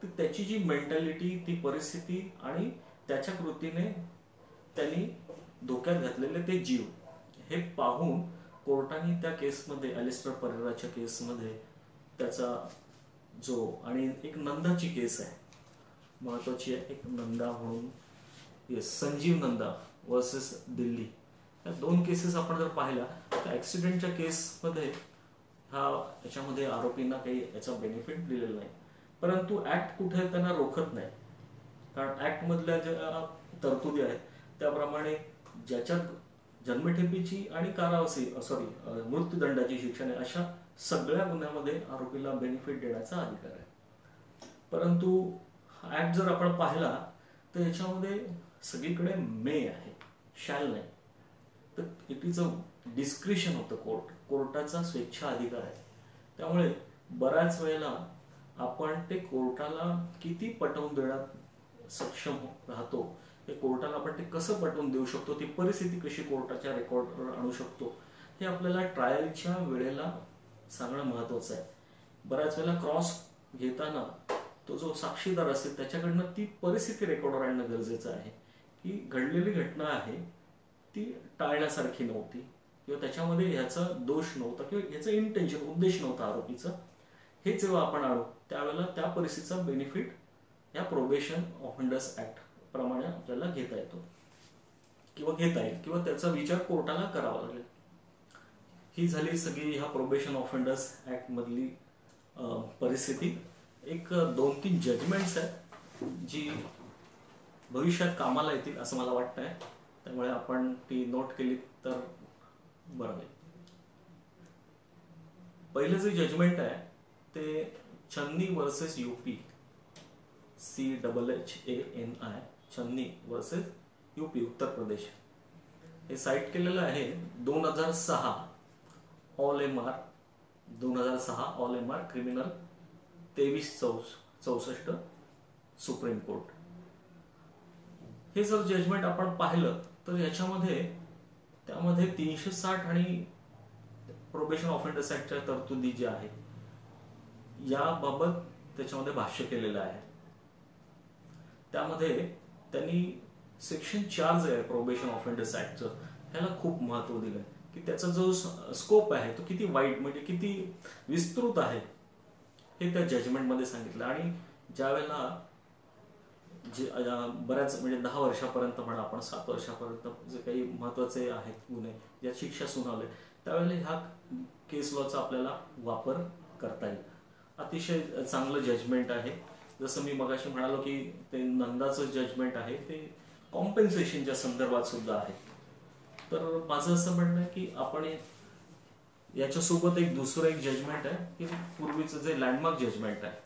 तर त्याची जी मेंटॅलिटी, ती परिस्थिती आणि त्याच्या कृतीने त्यांनी धोक्यात घातलेले ते जीव, हे पाहून कोर्टाने त्या केसमध्ये, अलिस्टर परेराच्या केसमध्ये त्याचा जो, आणि एक नंदाची केस आहे महत्वाची आहे, एक नंदा म्हणून, संजीव नंदा वर्सेस दिल्ली, या 2 केसेस आपण जर पाहिल्या तर ऍक्सिडेंटच्या केसमध्ये याच्यामध्ये आरोपींना काही याचा बेनिफिट दिलेला नाही. परंतु ऍक्ट कुठे त्यांना रोखत नाही, कारण ऍक्ट मधल्या ज्या तरतुदी आहेत त्याप्रमाणे ज्याच्यात जन्मठेपेची आणि मृत्यूदंडाची शिक्षा नाही, अशा सगळ्या गुन्ह्यामध्ये आरोपीला बेनिफिट देण्याचा अधिकार आहे. परंतु ऍक्ट जर आपण पाहिला तर याच्यामध्ये सगळीकडे मे आहे, शॅल नाही. तर इट इज अ डिस्क्रिशन होतं कोर्टाचा स्वेच्छा अधिकार आहे. त्यामुळे बऱ्याच वेळेला आपण ते कोर्टाला किती पटवून देण्यात सक्षम राहतो, ते कोर्टाला आपण ते कसं पटवून देऊ शकतो, ती परिस्थिती कशी कोर्टाच्या रेकॉर्डवर आणू शकतो, हे आपल्याला ट्रायलच्या वेळेला सांगणं महत्वाचं आहे. बऱ्याच वेळेला क्रॉस घेताना तो जो साक्षीदार असेल त्याच्याकडनं ती परिस्थिती रेकॉर्डवर आणणं गरजेचं आहे की घडलेली घटना आहे ती टाळण्यासारखी नव्हती, किंवा त्याच्यामध्ये ह्याचा दोष नव्हता, किंवा ह्याचं इंटेन्शन, उद्देश नव्हता आरोपीचा. हे जेव्हा आपण आणू त्यावेळेला त्या परिस्थितीचा बेनिफिट या प्रोबेशन ऑफेंडर्स ऍक्ट प्रमाणे आपल्याला घेता येतो, किंवा घेता येईल, किंवा त्याचा विचार कोर्टाला करावा लागेल. ही झाली सगळी ह्या प्रोबेशन ऑफेंडर्स ऍक्ट मधली परिस्थिती. एक 2-3 जजमेंट्स आहेत जी भविष्यात कामाला येतील असं मला वाटतंय, त्यामुळे आपण ती नोट केली तर बरं होईल. पहिलं जे जजमेंट आहे ते Channi versus UP, CHHANI, Channi versus UP, Uttar Pradesh. हे साईट केलेलं आहे 2006 all M R criminal 2364 Supreme Court. हे जर जजमेंट आपण पाहिलं तर याच्यामध्ये त्यामध्ये 360 आणि प्रोबेशन ऑफेंडर्स ऍक्टच्या तरतुदी ज्या आहेत याबाबत त्याच्यामध्ये भाष्य केलेलं आहे. त्यामध्ये त्यांनी सेक्शन 4 जे आहे प्रोबेशन ऑफेंडर्स ऍक्टचं, ह्याला खूप महत्व दिलंय की त्याचा जो स्कोप आहे तो किती वाईड, म्हणजे किती विस्तृत आहे, हे त्या जजमेंट मध्ये सांगितलं. आणि ज्यावेळेला बऱ्याच, म्हणजे 10 वर्षापर्यंत म्हणा आपण, 7 वर्षापर्यंत जे काही महत्वाचे आहेत गुन्हे ज्यात शिक्षा सुनावले, त्यावेळेला ह्या केस लॉचा आपल्याला वापर करता येईल. अतिशय चांगलं जजमेंट आहे. जसं मी मगाशी म्हणालो की ते नंदाचं जजमेंट आहे ते कॉम्पेन्सेशनच्या संदर्भात सुद्धा आहे. तर माझं असं म्हणणं आहे की आपण याच्यासोबत एक दुसरं एक जजमेंट आहे की पूर्वीचं जे लँडमार्क जजमेंट आहे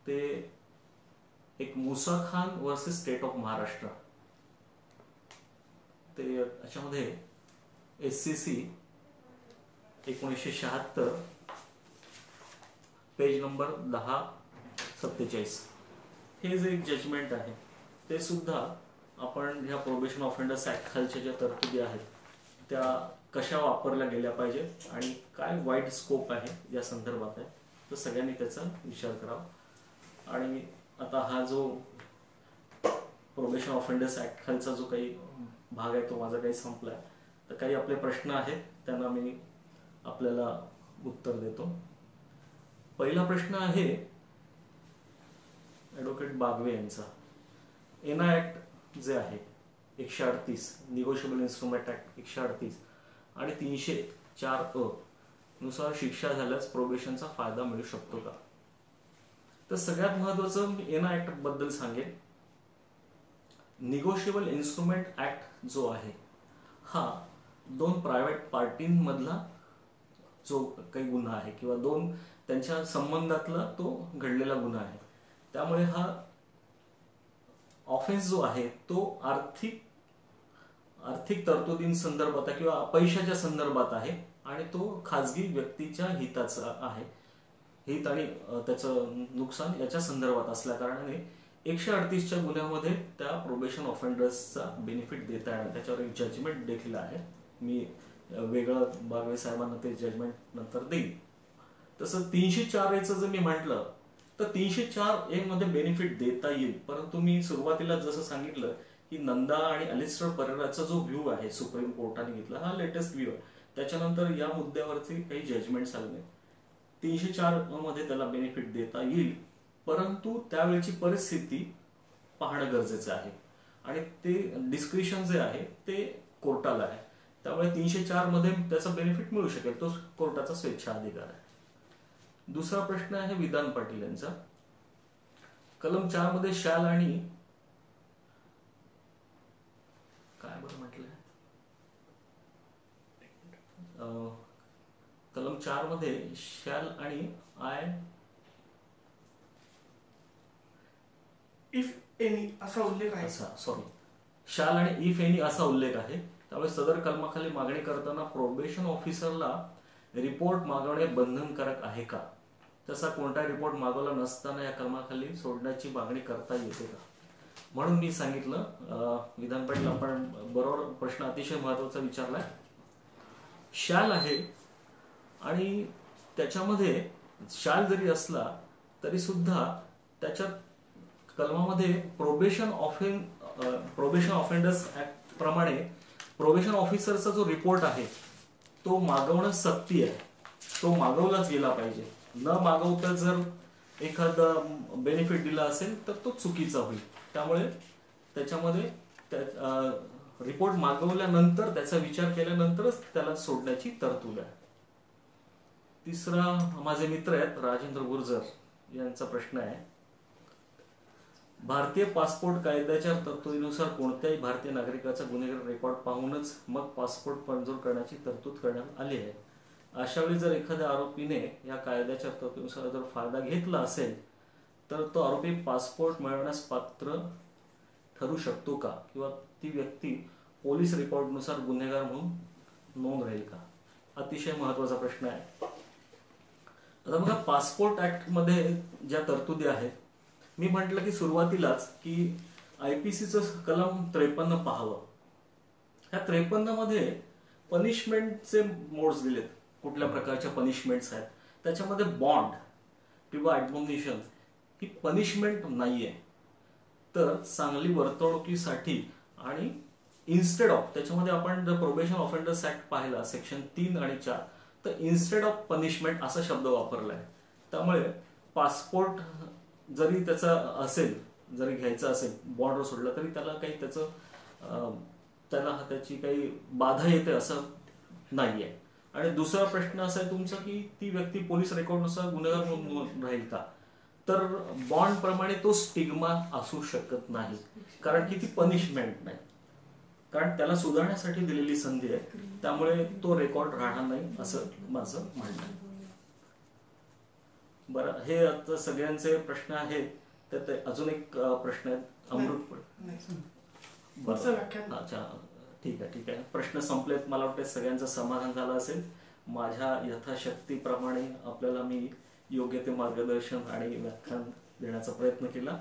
ते एक Musa Khan versus state of Maharashtra, ते याच्यामध्ये SCC 1976 पेज नंबर 1047, हे जे एक जजमेंट आहे ते सुद्धा आपण ह्या प्रोबेशन ऑफेंडर्स ऍक्ट खालच्या ज्या तरतुदी आहेत त्या कशा वापरल्या गेल्या पाहिजेत आणि काय वाईड स्कोप आहे या संदर्भात आहे, तर सगळ्यांनी त्याचा विचार करावा। आणि आता हा जो प्रोबेशन ऑफेंडर्स ऍक्ट खालचा जो काही भाग आहे तो माझा काही संपलाय, तर काही आपले प्रश्न आहेत त्यांना मी आपल्याला उत्तर देतो। पहिला प्रश्न आहे ॲडव्होकेट बागवे यांचा। एना ऍक्ट जे आहे 138 निगोशिएबल इन्स्ट्रुमेंट ऍक्ट 138 आणि 304 नुसार शिक्षा झाल्यास प्रोबेशनचा फायदा मिळू शकतो का? तर सगळ्यात महत्वाचं मी एना ऍक्ट बद्दल सांगेन। निगोशिएबल इन्स्ट्रुमेंट ऍक्ट जो आहे हा दोन प्रायव्हेट पार्टींमधला जो काही गुन्हा आहे किंवा दोन त्यांच्या संबंधातला तो घडलेला गुन्हा आहे, त्यामुळे हा ऑफेन्स जो आहे तो आर्थिक तरतुदींसंदर्भात किंवा पैशाच्या संदर्भात आहे आणि तो खाजगी व्यक्तीच्या हिताचा आहे। हित आणि त्याचं नुकसान याच्या संदर्भात असल्या कारणाने 138च्या गुन्ह्यामध्ये त्या प्रोबेशन ऑफेंडर्सचा बेनिफिट देता येणार, त्याच्यावर एक जजमेंट देखील आहे। मी वेगळं बागवे साहेबांना ते जजमेंट नंतर देईन। तसं 304A जर मी म्हटलं तर 304A मध्ये बेनिफिट देता येईल, परंतु मी सुरुवातीला जसं सांगितलं की नंदा आणि अलिस्टर परेराचा जो व्ह्यू आहे सुप्रीम कोर्टाने घेतला हा लेटेस्ट व्ह्यू आहे, त्याच्यानंतर या मुद्द्यावरती काही जजमेंट आले नाही। 304 मध्ये त्याला बेनिफिट देता येईल, परंतु त्यावेळेची परिस्थिती पाहणं गरजेचं आहे आणि ते डिस्क्रिशन जे आहे ते कोर्टाला आहे, त्यामुळे 304 मध्ये त्याचा बेनिफिट मिळू शकेल, तो कोर्टाचा स्वेच्छाधिकार आहे। दुसरा प्रश्न आहे विधान पाटील यांचा। कलम 4 मध्ये शाल आणि काय बरं म्हटलंय, कलम 4 मध्ये शाल आणि इफ एनी असा उल्लेख आहे। सॉरी, शाल आणि इफ एनी असा उल्लेख आहे, त्यामुळे सदर कलमाखाली मागणी करताना प्रोबेशन ऑफिसरला रिपोर्ट मागवणे बंधनकारक आहे का? तसा कोणता रिपोर्ट मागवला नसताना या कलमाखाली सोडण्याची मागणी करता येते का? म्हणून मी सांगितलं विधान पाटील आपण बरोबर प्रश्न अतिशय महत्वाचा विचारलाय। शाल आहे आणि त्याच्यामध्ये शाल जरी असला तरी सुद्धा त्याच्यात कलमामध्ये प्रोबेशन ऑफेंडर्स ऍक्ट प्रमाणे प्रोबेशन ऑफिसरचा जो रिपोर्ट आहे तो मागवणं सक्ती आहे, तो मागवलाच गेला पाहिजे। न मागवता जर एखादा बेनिफिट दिला असेल तर तो चुकीचा होईल, त्यामुळे त्याच्यामध्ये रिपोर्ट मागवल्यानंतर त्याचा विचार केल्यानंतरच त्याला सोडण्याची तरतूद आहे। तिसरा माझे मित्र आहेत राजेंद्र गुर्जर यांचा प्रश्न आहे, भारतीय पासपोर्ट कायद्याच्या तरतुदीनुसार कोणत्याही भारतीय नागरिकाचा गुन्हेगार रेकॉर्ड पाहूनच मग पासपोर्ट मंजूर करण्याची तरतूद करण्यात आली आहे। अशा वेळी जर एखाद्या आरोपीने या कायद्याच्या तरतुदीनुसार जर फायदा घेतला असेल तर तो आरोपी पासपोर्ट मिळवण्यास पात्र ठरू शकतो का, किंवा ती व्यक्ती पोलीस रेकॉर्डनुसार गुन्हेगार म्हणून नोंद राहील का? अतिशय महत्वाचा प्रश्न आहे। आता बघा, पासपोर्ट ऍक्ट मध्ये ज्या तरतुदी आहेत, मी म्हटलं की सुरुवातीलाच की आयपीसीचं कलम 53 पाहावं। ह्या 53 मध्ये पनिशमेंटचे मोड्स दिलेत, कुठल्या प्रकारच्या पनिशमेंट्स आहेत, त्याच्यामध्ये बॉन्ड किंवा ऍडमोनिशन ही पनिशमेंट नाहीये। तर चांगली वर्तणुकीसाठी आणि इन्स्टेड ऑफ, त्याच्यामध्ये आपण जर प्रोबेशन ऑफेंडर्स ऍक्ट पाहिला सेक्शन 3 आणि 4, तर इन्स्टेड ऑफ पनिशमेंट असा शब्द वापरलाय। त्यामुळे पासपोर्ट जरी त्याचा असेल, जरी घ्यायचा असेल, बॉन्डवर सोडला तरी त्याला काही त्याची काही बाधा येते असं नाहीये। आणि दुसरा प्रश्न असा आहे तुमचा की ती व्यक्ती पोलीस रेकॉर्डनुसार गुन्हेगार म्हणून राहील का? तर बॉन्ड प्रमाणे तो स्टिग्मा असू शकत नाही, कारण की ती पनिशमेंट नाही, कारण त्याला सुधारण्यासाठी दिलेली संधी आहे, त्यामुळे तो रेकॉर्ड राहणार नाही असं माझं म्हणणं आहे। बरं, हे आता सगळ्यांचे प्रश्न आहेत, तर अजून एक प्रश्न आहे अमृत। अच्छा, ठीक आहे, प्रश्न संपलेत। मला वाटतं सगळ्यांचं समाधान झालं असेल। माझ्या यथाशक्तीप्रमाणे आपल्याला मी योग्य ते मार्गदर्शन आणि व्याख्यान देण्याचा प्रयत्न केला।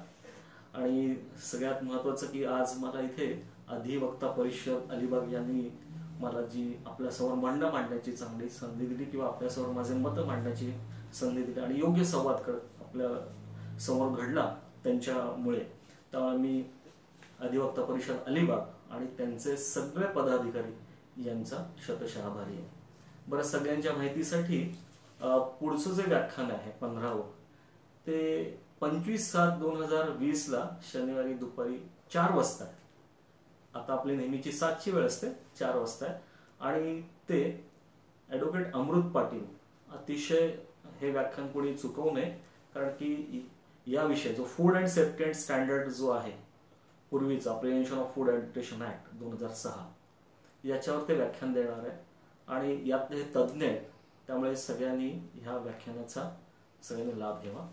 आणि सगळ्यात महत्त्वाचं की आज मला इथे अधिवक्ता परिषद अलिबाग यांनी मला जी आपल्यासमोर म्हणणं मांडण्याची चांगली संधी दिली किंवा आपल्यासमोर माझे मतं मांडण्याची संधी दिली आणि योग्य संवाद आपल्या समोर घडला त्यांच्यामुळे. त्यामुळे मी अधिवक्ता परिषद अलिबाग आणि त्यांचे सगळे पदाधिकारी यांचा शतशः आभारी आहे. बरं, सगळ्यांच्या माहितीसाठी पुढचं जे व्याख्यान आहे 15वं ते 25/7/2020 ला शनिवारी दुपारी 4 वाजता आहे. आता आपली नेहमीची 7ची वेळ असते, 4 वाजता आहे. आणि ते ॲडव्होकेट अमृत पाटील, अतिशय हे व्याख्यान कोणी चुकवू नये, कारण की या विषय जो food and safety and standard जो आहे पूर्वीचा प्रिव्हेन्शन ऑफ फूड ॲडिल्ट्रेशन ऍक्ट 2006 याच्यावर ते व्याख्यान देणार आहे आणि यात हे तज्ज्ञ आहेत. त्यामुळे सगळ्यांनी ह्या व्याख्यानाचा सगळ्यांनी लाभ घ्यावा.